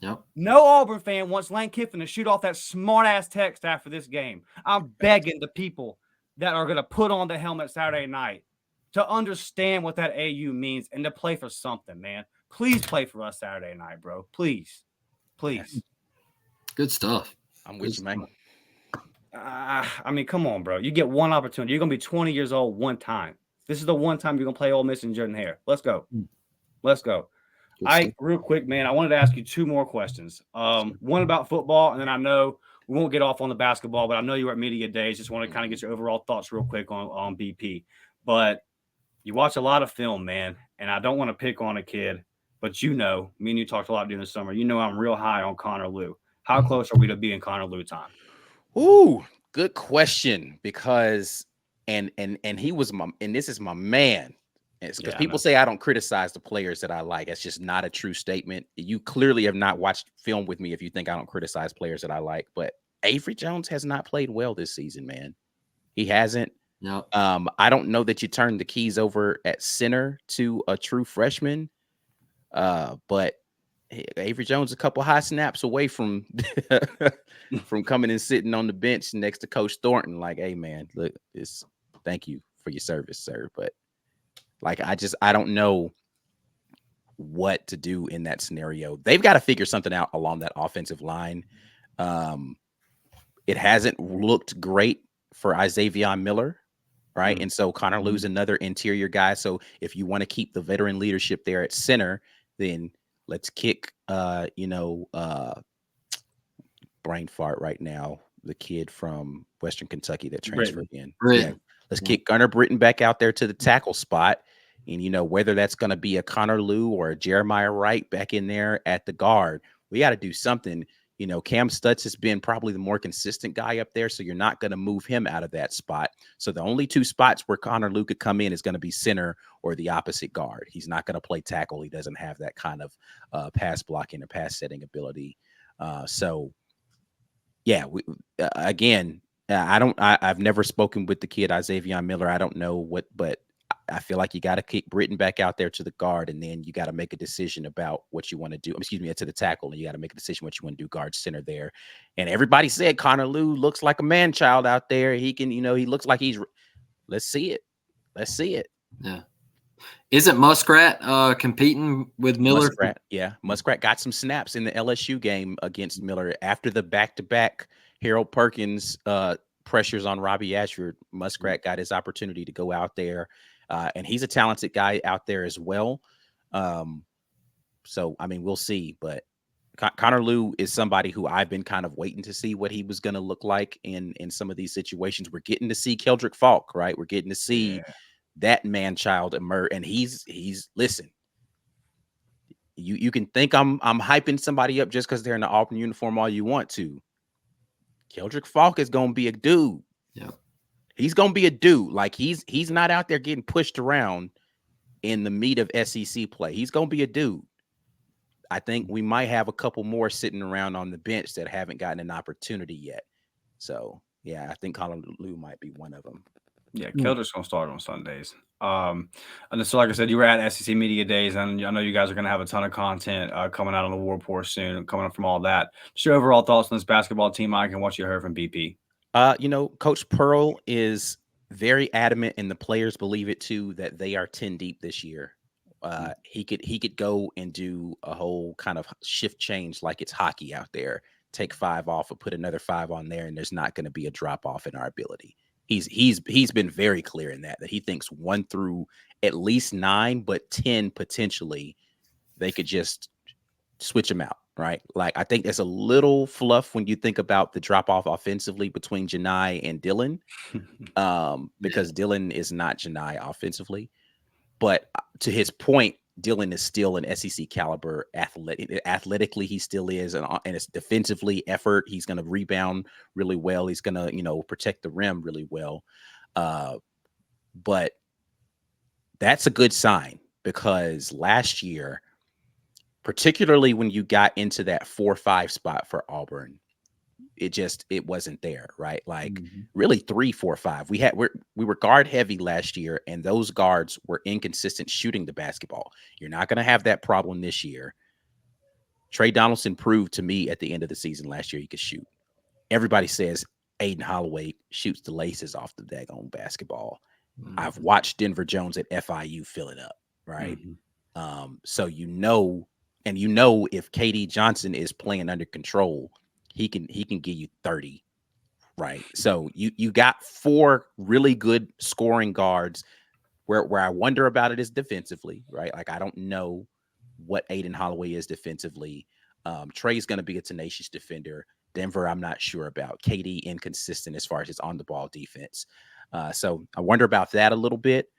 [SPEAKER 4] Yep.
[SPEAKER 1] No Auburn fan wants Lane Kiffin to shoot off that smart-ass text after this game. I'm begging the people that are going to put on the helmet Saturday night to understand what that AU means and to play for something, man. Please play for us Saturday night, bro. Please. Please.
[SPEAKER 4] Good stuff.
[SPEAKER 3] I'm with you, man.
[SPEAKER 1] I mean, come on, bro. You get one opportunity. You're going to be 20 years old one time. This is the one time you're going to play Ole Miss and Jordan Hare. Let's go. Let's go. Real quick, man, I wanted to ask you 2 more questions. One about football, and then I know we won't get off on the basketball, but I know you were at Media Days. Just want to kind of get your overall thoughts real quick on BP. But you watch a lot of film, man, and I don't want to pick on a kid, but me and you talked a lot during the summer. You know I'm real high on Connor Lew. How close are we to being Connor Lew time?
[SPEAKER 3] Ooh, Good question, because and he was this is my man. It's because people say I don't criticize the players that I like. That's just not a true statement. You clearly have not watched film with me if you think I don't criticize players that I like. But Avery Jones has not played well this season, man. He hasn't.
[SPEAKER 4] No.
[SPEAKER 3] I don't know that you turn the keys over at center to a true freshman. But Avery Jones a couple high snaps away from from coming and sitting on the bench next to Coach Thornton. Like, hey man, look, thank you for your service, sir. But like, I don't know what to do in that scenario. They've got to figure something out along that offensive line. It hasn't looked great for Isaiah Miller, right? And so Connor Lew's another interior guy. So if you want to keep the veteran leadership there at center, then let's kick brain fart right now, the kid from Western Kentucky that transferred in. Yeah, let's kick Gunnar Britton back out there to the tackle spot. And whether that's going to be a Connor Lew or a Jeremiah Wright back in there at the guard, we got to do something. Cam Stutz has been probably the more consistent guy up there, so you're not going to move him out of that spot. So the only two spots where Connor Lew could come in is going to be center or the opposite guard. He's not going to play tackle. He doesn't have that kind of pass blocking or pass setting ability. I've never spoken with the kid Isaiah Miller. I don't know but I feel like you got to kick Britton back out there to the guard, and then you got to make a decision about what you want to do. To the tackle, and you got to make a decision what you want to do guard center there. And everybody said Connor Lew looks like a man child out there. He can, he looks like he's. Let's see it.
[SPEAKER 4] Yeah. Isn't Muskrat competing with Miller?
[SPEAKER 3] Muskrat got some snaps in the LSU game against Miller after the back-to-back Harold Perkins pressures on Robbie Ashford. Muskrat got his opportunity to go out there. And he's a talented guy out there as well. So, we'll see. But Connor Lew is somebody who I've been kind of waiting to see what he was going to look like in some of these situations. We're getting to see Keldrick Falk, right? We're getting to see that man-child emerge. And he's listen, you can think I'm hyping somebody up just because they're in the Auburn uniform all you want to. Keldrick Falk is going to be a dude.
[SPEAKER 4] Yeah.
[SPEAKER 3] He's going to be a dude. Like, he's not out there getting pushed around in the meat of SEC play. He's going to be a dude. I think we might have a couple more sitting around on the bench that haven't gotten an opportunity yet. So, yeah, I think Connor Lew might be one of them.
[SPEAKER 1] Yeah, Keldrick's going to start on Sundays. And so, like I said, you were at SEC Media Days, and I know you guys are going to have a ton of content coming out on the War Rapport soon, coming up from all that. Just your overall thoughts on this basketball team, Mike, and what you heard from BP.
[SPEAKER 3] Coach Pearl is very adamant, and the players believe it too, that they are 10 deep this year. He could go and do a whole kind of shift change like it's hockey out there. Take 5 off and put another 5 on there, and there's not going to be a drop off in our ability. He's been very clear in that he thinks 1 through at least 9, but 10 potentially they could just switch them out. Right. Like, I think there's a little fluff when you think about the drop off offensively between Janai and Dylan, because Dylan is not Janai offensively. But to his point, Dylan is still an SEC caliber athlete. Athletically, he still is. And it's defensively effort. He's going to rebound really well. He's going to, protect the rim really well. But that's a good sign, because last year, particularly when you got into that 4-5 spot for Auburn, it wasn't there, right? Like, really 3-4-5. We were guard heavy last year, and those guards were inconsistent shooting the basketball. You're not going to have that problem this year. Trey Donaldson proved to me at the end of the season last year he could shoot. Everybody says Aiden Holloway shoots the laces off the daggone basketball. I've watched Denver Jones at FIU fill it up, right? So if KD Johnson is playing under control, he can give you 30, right? So you got 4 really good scoring guards. Where I wonder about it is defensively, right? Like, I don't know what Aiden Holloway is defensively. Trey's going to be a tenacious defender. Denver, I'm not sure about. KD, inconsistent as far as his on-the-ball defense. So I wonder about that a little bit.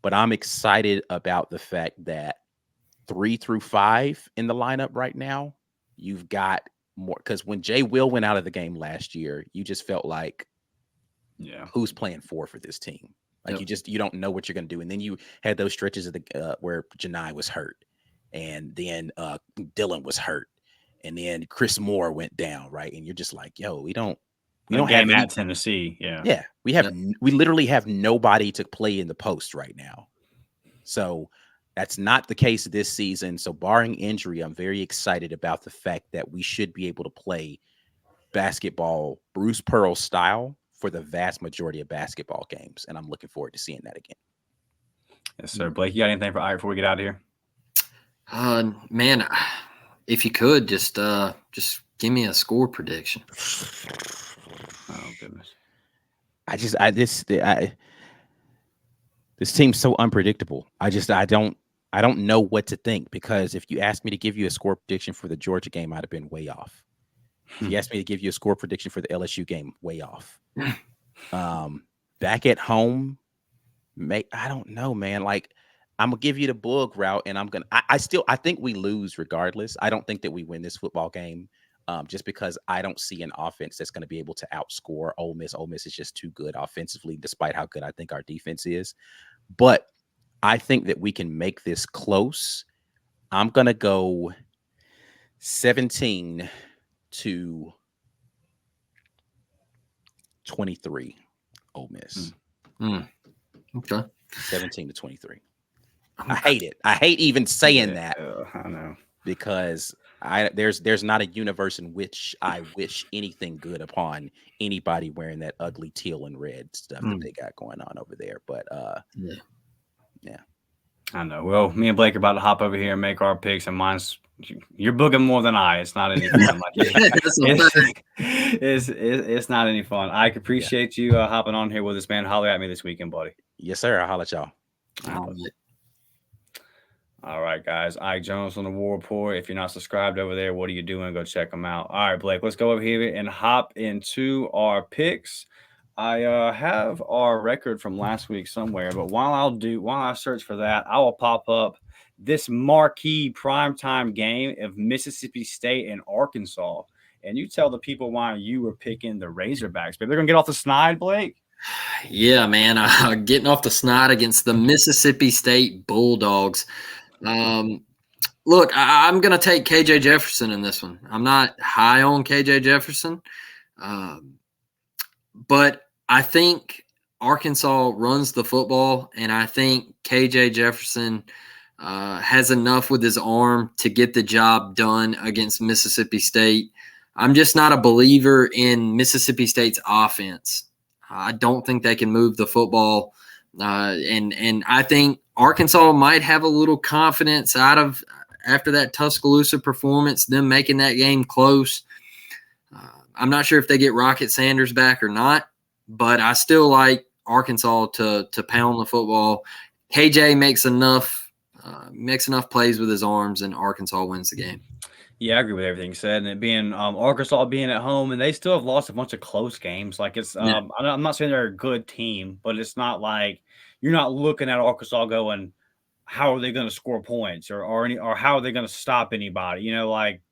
[SPEAKER 3] But I'm excited about the fact that 3 through 5 in the lineup right now, you've got more, because when Jay Will went out of the game last year, you just felt like, who's playing for this team? Like you don't know what you're going to do. And then you had those stretches of the where Janai was hurt, and then Dylan was hurt, and then Chris Moore went down, right? And you're just like, yo, we don't
[SPEAKER 1] have at Tennessee. Yeah.
[SPEAKER 3] We literally have nobody to play in the post right now. So that's not the case this season. So barring injury, I'm very excited about the fact that we should be able to play basketball Bruce Pearl style for the vast majority of basketball games. And I'm looking forward to seeing that again.
[SPEAKER 1] Yes, sir. Blake, you got anything for Ike before we get out of here?
[SPEAKER 4] Man, if you could just give me a score prediction.
[SPEAKER 1] Oh goodness.
[SPEAKER 3] This team's so unpredictable. I don't know what to think, because if you asked me to give you a score prediction for the Georgia game, I'd have been way off. If you asked me to give you a score prediction for the LSU game, way off. Back at home, I don't know, man. Like, I'm gonna give you the Boog route, and I think we lose regardless. I don't think that we win this football game, just because I don't see an offense that's going to be able to outscore Ole Miss. Ole Miss is just too good offensively, despite how good I think our defense is. But I think that we can make this close. I'm gonna go 17-23, Ole Miss.
[SPEAKER 4] Okay.
[SPEAKER 3] 17-23. I hate it. I hate even saying that.
[SPEAKER 1] I know,
[SPEAKER 3] because there's not a universe in which I wish anything good upon anybody wearing that ugly teal and red stuff that they got going on over there. But yeah.
[SPEAKER 1] I know. Well, me and Blake are about to hop over here and make our picks, and mine's you're booging more than I. It's not any fun. It's not any fun. I appreciate you hopping on here with us, man. Holler at me this weekend, buddy.
[SPEAKER 3] Yes, sir. I'll holler at y'all.
[SPEAKER 1] All right, guys. Ike Jones on the War Rapport. If you're not subscribed over there, what are you doing? Go check them out. All right, Blake, let's go over here and hop into our picks. I have our record from last week somewhere, but while I search for that, I will pop up this marquee primetime game of Mississippi State and Arkansas. And you tell the people why you were picking the Razorbacks. But they're going to get off the snide, Blake?
[SPEAKER 4] Yeah, man. Getting off the snide against the Mississippi State Bulldogs. Look, I'm going to take KJ Jefferson in this one. I'm not high on KJ Jefferson, but I think Arkansas runs the football, and I think KJ Jefferson has enough with his arm to get the job done against Mississippi State. I'm just not a believer in Mississippi State's offense. I don't think they can move the football, and I think Arkansas might have a little confidence after that Tuscaloosa performance, them making that game close. I'm not sure if they get Rocket Sanders back or not, but I still like Arkansas to pound the football. KJ makes enough plays with his arms, and Arkansas wins the game.
[SPEAKER 1] Yeah, I agree with everything you said. And it being Arkansas being at home, and they still have lost a bunch of close games. Like it's, I'm not saying they're a good team, but it's not like you're not looking at Arkansas going, how are they going to score points or how are they going to stop anybody? You know, like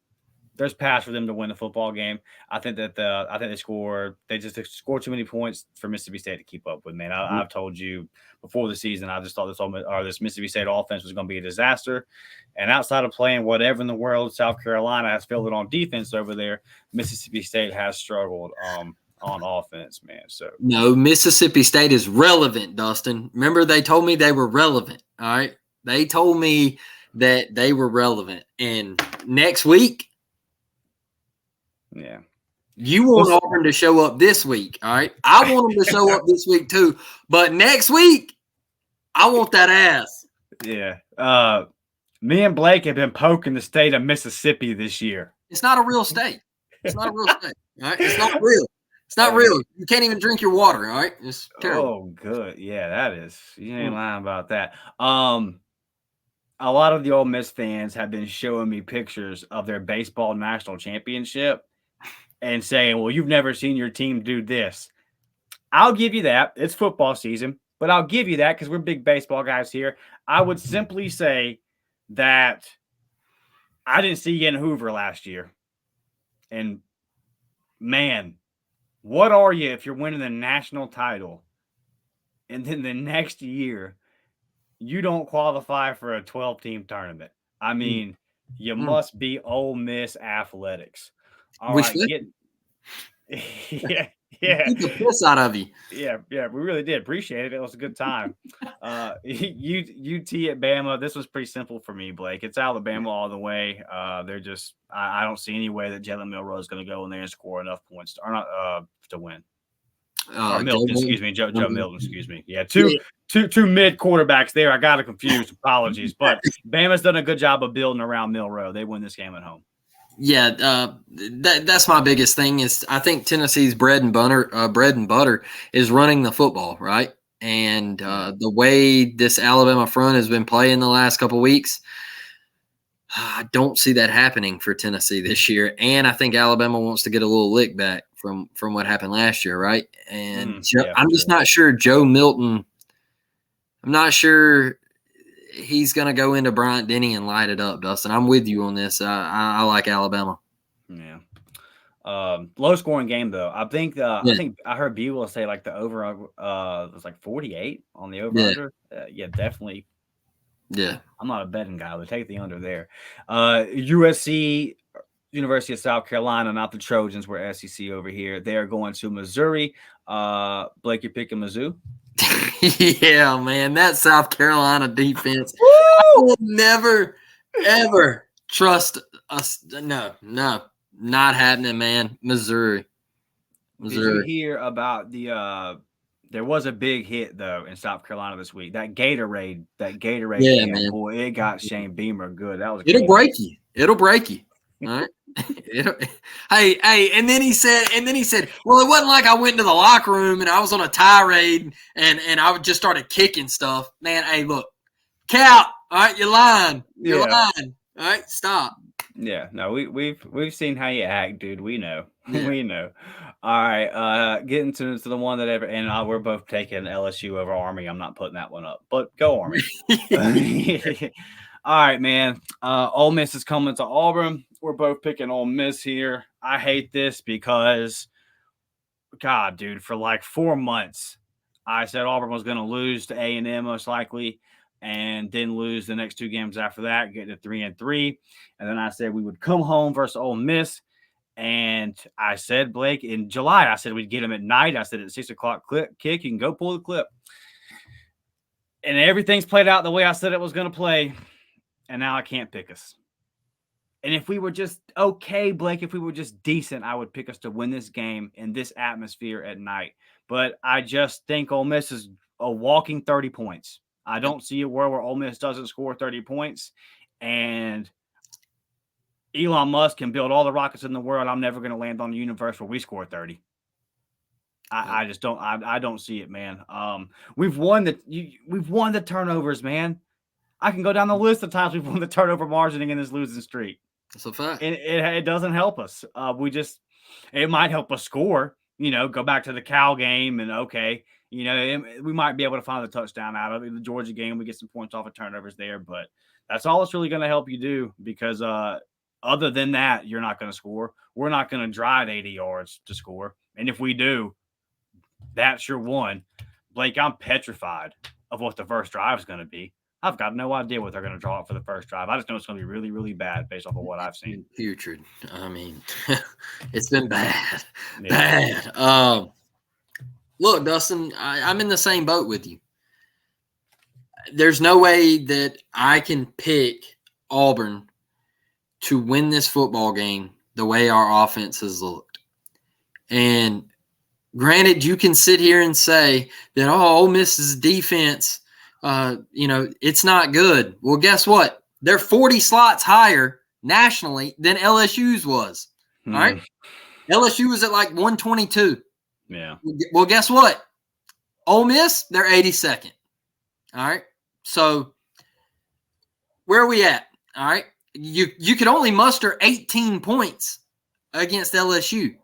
[SPEAKER 1] there's paths for them to win the football game. I think they just scored too many points for Mississippi State to keep up with, man. I've told you before the season, I just thought this Mississippi State offense was going to be a disaster. And outside of playing whatever in the world South Carolina has filled it on defense over there, Mississippi State has struggled on offense, man. So
[SPEAKER 4] no, Mississippi State is relevant, Dustin. Remember, they told me they were relevant. All right, they told me that they were relevant, and next week.
[SPEAKER 1] Yeah.
[SPEAKER 4] You want Auburn to show up this week, all right? I want them to show up this week too. But next week, I want that ass.
[SPEAKER 1] Yeah. Me and Blake have been poking the state of Mississippi this year.
[SPEAKER 4] It's not a real state. It's not a real state. All right? It's not real. It's not real. You can't even drink your water, all right? It's terrible.
[SPEAKER 1] Oh, good. Yeah, that is. You ain't lying about that. A lot of the Ole Miss fans have been showing me pictures of their baseball national championship and saying, well, you've never seen your team do this. I'll give you that. It's football season, but I'll give you that because we're big baseball guys here. I would simply say that I didn't see Yen Hoover last year. And man, what are you if you're winning the national title and then the next year you don't qualify for a 12-team tournament? I mean, you must be Ole Miss athletics. All
[SPEAKER 4] We
[SPEAKER 1] right,
[SPEAKER 4] should.
[SPEAKER 1] yeah.
[SPEAKER 4] Beat the piss out of you.
[SPEAKER 1] Yeah, we really did appreciate it. It was a good time. UT at Bama. This was pretty simple for me, Blake. It's Alabama all the way. They're just I don't see any way that Jalen Milroe is going to go in there and score enough points to win. Or Milton, excuse me, Joe Milton, excuse me. Yeah, two mid quarterbacks there. I got it confused. Apologies, but Bama's done a good job of building around Milroe. They win this game at home.
[SPEAKER 4] Yeah, that's my biggest thing is I think Tennessee's bread and butter is running the football, right? And the way this Alabama front has been playing the last couple of weeks, I don't see that happening for Tennessee this year. And I think Alabama wants to get a little lick back from what happened last year, right? And I'm just not sure Joe Milton. I'm not sure he's going to go into Bryant-Denny and light it up, Dustin. I'm with you on this. I like Alabama.
[SPEAKER 1] Yeah. Low scoring game though. I think I heard Buell say like the over was like 48 on the over under. Yeah, definitely.
[SPEAKER 4] Yeah.
[SPEAKER 1] I'm not a betting guy. We'll take the under there. USC, University of South Carolina, not the Trojans. We're SEC over here. They are going to Missouri. Blake, you're picking Mizzou?
[SPEAKER 4] Yeah, man. That South Carolina defense. I will never, ever trust us. No, not happening, man. Missouri.
[SPEAKER 1] Did you hear about there was a big hit though in South Carolina this week. That Gatorade
[SPEAKER 4] yeah,
[SPEAKER 1] can,
[SPEAKER 4] man.
[SPEAKER 1] boy, it got Shane Beamer good. That was
[SPEAKER 4] It'll break you. It'll break you. All right. Hey, and then he said, well, it wasn't like I went into the locker room and I was on a tirade and I just started kicking stuff. Man, hey, look, count. All right, you're lying. You're lying. All right, stop.
[SPEAKER 1] Yeah, no, we've seen how you act, dude. We know. Yeah. We know. All right, getting to the one that ever, and we're both taking LSU over Army. I'm not putting that one up, but go Army. All right, man. Ole Miss is coming to Auburn. We're both picking Ole Miss here. I hate this because, God, dude, for like 4 months, I said Auburn was going to lose to A&M most likely, and then lose the next 2 games after that, getting to 3-3. And then I said we would come home versus Ole Miss. And I said, Blake, in July, I said we'd get them at night. I said at 6 o'clock kick, you can go pull the clip. And everything's played out the way I said it was going to play. And now I can't pick us. And if we were just okay, Blake, if we were just decent, I would pick us to win this game in this atmosphere at night. But I just think Ole Miss is a walking 30 points. I don't see a world where Ole Miss doesn't score 30 points. And Elon Musk can build all the rockets in the world. I'm never going to land on a universe where we score 30. I just don't. I don't see it, man. We've won the turnovers, man. I can go down the list of times we've won the turnover margining in this losing streak.
[SPEAKER 4] That's a fact.
[SPEAKER 1] It doesn't help us. It might help us score. Go back to the Cal game and okay, we might be able to find the touchdown out of it. The Georgia game, we get some points off of turnovers there, but that's all it's really going to help you do because other than that, you're not going to score. We're not going to drive 80 yards to score, and if we do, that's your one. Blake, I'm petrified of what the first drive is going to be. I've got no idea what they're going to draw up for the first drive. I just know it's going to be really, really bad based off of what I've seen.
[SPEAKER 4] Putrid. I mean, it's been bad. Yeah. Bad. Look, Dustin, I'm in the same boat with you. There's no way that I can pick Auburn to win this football game the way our offense has looked. And granted, you can sit here and say that, Ole Miss's defense – it's not good. Well, guess what? They're 40 slots higher nationally than LSU's was. All right. LSU was at like 122.
[SPEAKER 1] Yeah.
[SPEAKER 4] Well, guess what? Ole Miss, they're 82nd. All right. So where are we at? All right. You could only muster 18 points against LSU.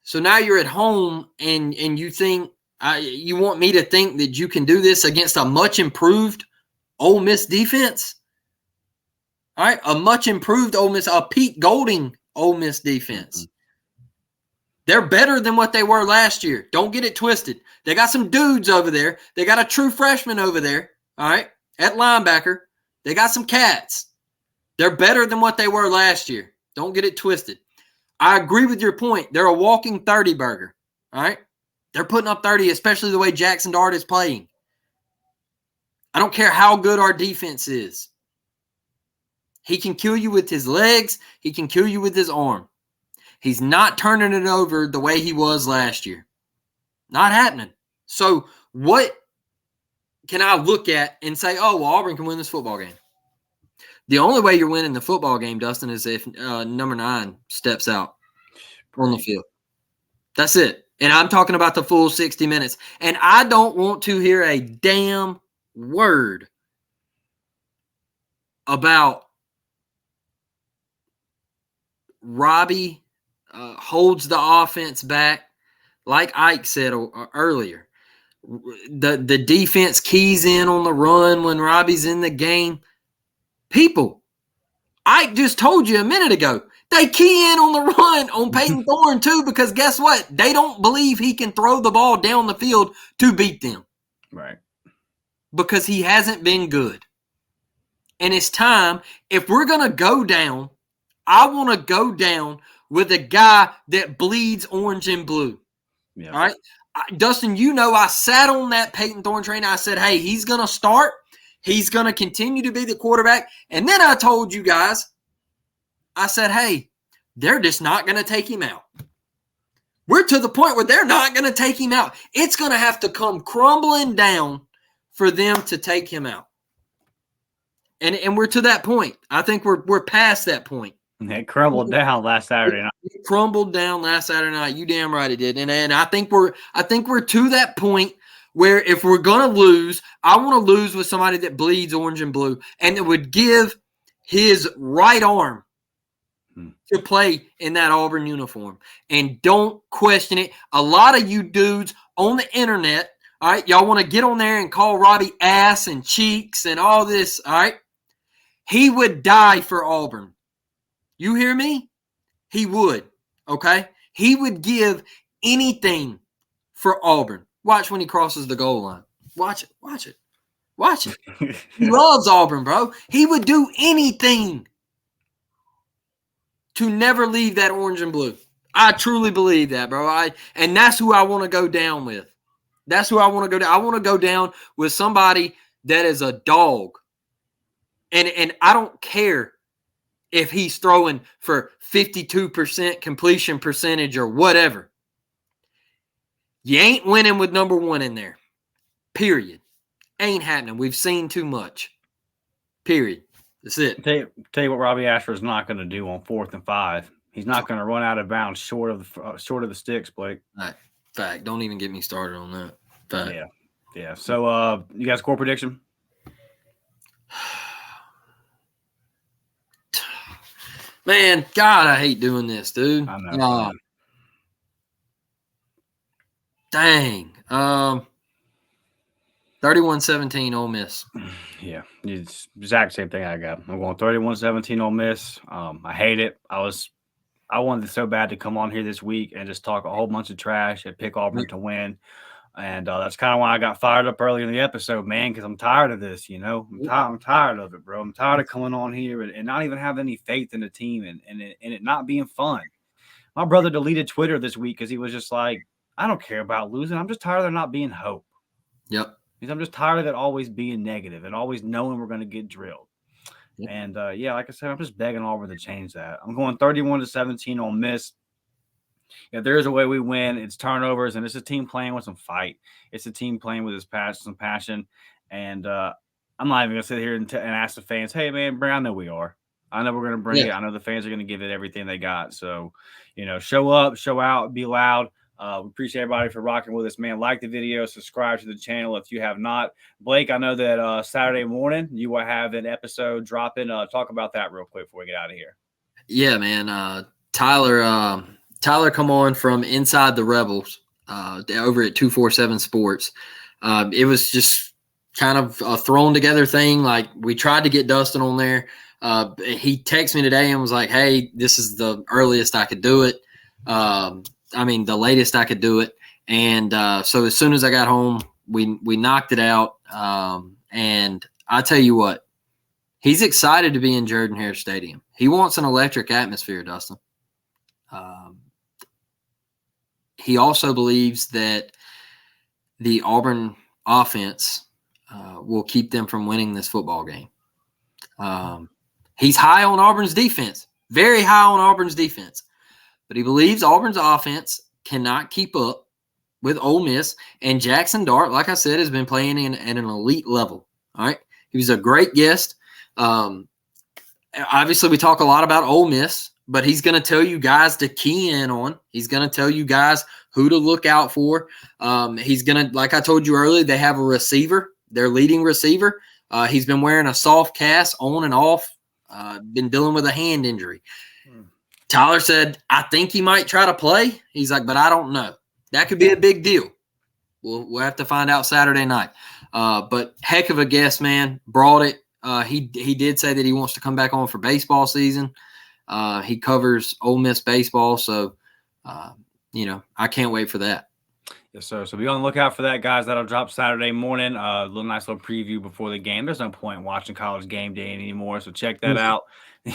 [SPEAKER 4] So now you're at home and you think, you want me to think that you can do this against a much improved Ole Miss defense? All right, a much improved Ole Miss, a Pete Golding Ole Miss defense. They're better than what they were last year. Don't get it twisted. They got some dudes over there. They got a true freshman over there, all right, at linebacker. They got some cats. They're better than what they were last year. Don't get it twisted. I agree with your point. They're a walking 30 burger, all right? They're putting up 30, especially the way Jackson Dart is playing. I don't care how good our defense is. He can kill you with his legs. He can kill you with his arm. He's not turning it over the way he was last year. Not happening. So what can I look at and say, oh, well, Auburn can win this football game? The only way you're winning the football game, Dustin, is if number 9 steps out on the field. That's it. And I'm talking about the full 60 minutes. And I don't want to hear a damn word about Robbie holds the offense back. Like Ike said earlier, the defense keys in on the run when Robbie's in the game. People, Ike just told you a minute ago, they key in on the run on Peyton Thorne too, because guess what? They don't believe he can throw the ball down the field to beat them.
[SPEAKER 1] Right.
[SPEAKER 4] Because he hasn't been good. And it's time, if we're going to go down, I want to go down with a guy that bleeds orange and blue.
[SPEAKER 1] Yeah.
[SPEAKER 4] All right? Dustin, you know I sat on that Peyton Thorne train. I said, hey, he's going to start. He's going to continue to be the quarterback. And then I told you guys, I said, hey, they're just not going to take him out. We're to the point where they're not going to take him out. It's going to have to come crumbling down for them to take him out. And we're to that point. I think we're past that point.
[SPEAKER 1] It crumbled down last Saturday night.
[SPEAKER 4] It crumbled down last Saturday night. You damn right it did. And I think we're to that point where if we're gonna lose, I want to lose with somebody that bleeds orange and blue and that would give his right arm to play in that Auburn uniform. And don't question it. A lot of you dudes on the internet, all right, y'all want to get on there and call Robbie ass and cheeks and all this, all right? He would die for Auburn. You hear me? He would, okay? He would give anything for Auburn. Watch when he crosses the goal line. Watch it, watch it, watch it. He loves Auburn, bro. He would do anything to never leave that orange and blue. I truly believe that, bro. And that's who I want to go down with. That's who I want to go down. I want to go down with somebody that is a dog. And I don't care if he's throwing for 52% completion percentage or whatever. You ain't winning with number 1 in there. Period. Ain't happening. We've seen too much. Period. That's it.
[SPEAKER 1] Tell you what Robbie Ashford's not going to do on 4th and 5. He's not going to run out of bounds short of the sticks, Blake.
[SPEAKER 4] Right. Fact. Don't even get me started on that. Fact.
[SPEAKER 1] Yeah. So you guys score prediction?
[SPEAKER 4] Man, God, I hate doing this, dude.
[SPEAKER 1] I know.
[SPEAKER 4] Dang. 31-17 Ole Miss.
[SPEAKER 1] Yeah, it's exact same thing I got. I'm going 31-17 Ole Miss. I hate it. I wanted so bad to come on here this week and just talk a whole bunch of trash and pick Auburn to win. And that's kind of why I got fired up early in the episode, man, because I'm tired of this, you know. I'm tired of it, bro. I'm tired of coming on here and not even having any faith in the team and it not being fun. My brother deleted Twitter this week because he was just like, I don't care about losing. I'm just tired of there not being hope.
[SPEAKER 4] Yep.
[SPEAKER 1] Because I'm just tired of it always being negative and always knowing we're going to get drilled. Yep. And, like I said, I'm just begging Auburn to change that. I'm going 31-17 Ole Miss. If there is a way we win, it's turnovers, and it's a team playing with some fight. It's a team playing with some passion. And I'm not even going to sit here and ask the fans, hey, man, I know we are. I know we're going to bring it. I know the fans are going to give it everything they got. So, show up, show out, be loud. We appreciate everybody for rocking with us, man. Like the video, subscribe to the channel if you have not. Blake, I know that Saturday morning you will have an episode dropping. Talk about that real quick before we get out of here.
[SPEAKER 4] Yeah, man. Tyler come on from Inside the Rebels over at 247 Sports. It was just kind of a thrown together thing. Like, we tried to get Dustin on there. He texted me today and was like, hey, this is the earliest I could do it. The latest I could do it. And so as soon as I got home, we knocked it out. And I tell you what, he's excited to be in Jordan-Hare Stadium. He wants an electric atmosphere, Dustin. He also believes that the Auburn offense will keep them from winning this football game. He's high on Auburn's defense, very high on Auburn's defense. But he believes Auburn's offense cannot keep up with Ole Miss. And Jackson Dart, like I said, has been playing at an elite level. All right. He was a great guest. Obviously, we talk a lot about Ole Miss, but he's going to tell you guys to key in on. He's going to tell you guys who to look out for. He's going to, like I told you earlier, they have a receiver, their leading receiver. He's been wearing a soft cast on and off, been dealing with a hand injury. Tyler said, I think he might try to play. He's like, but I don't know. That could be a big deal. We'll have to find out Saturday night. But heck of a guest, man. Brought it. He did say that he wants to come back on for baseball season. He covers Ole Miss baseball, so I can't wait for that.
[SPEAKER 1] Yes, sir. So be on the lookout for that, guys. That'll drop Saturday morning. A nice little preview before the game. There's no point in watching College Game Day anymore, so check that out.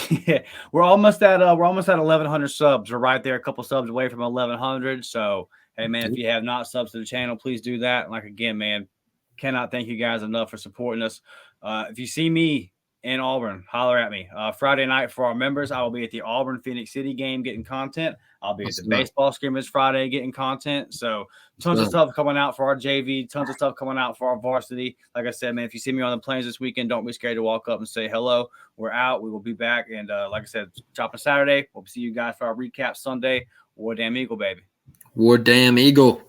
[SPEAKER 1] Yeah, we're almost at 1,100 subs. We're right there, a couple subs away from 1,100. So hey, man, if you have not subs to the channel, please do that. Like again, man, cannot thank you guys enough for supporting us. If you see me in Auburn, holler at me. Friday night for our members, I will be at the Auburn Phoenix City game getting content. I'll be at the baseball scrimmage Friday getting content. So tons of stuff coming out for our JV, tons of stuff coming out for our varsity. Like I said, man, if you see me on the plains this weekend, don't be scared to walk up and say hello. We're out. We will be back. And like I said, dropping Saturday. We'll see you guys for our recap Sunday. War Damn Eagle, baby.
[SPEAKER 4] War Damn Eagle.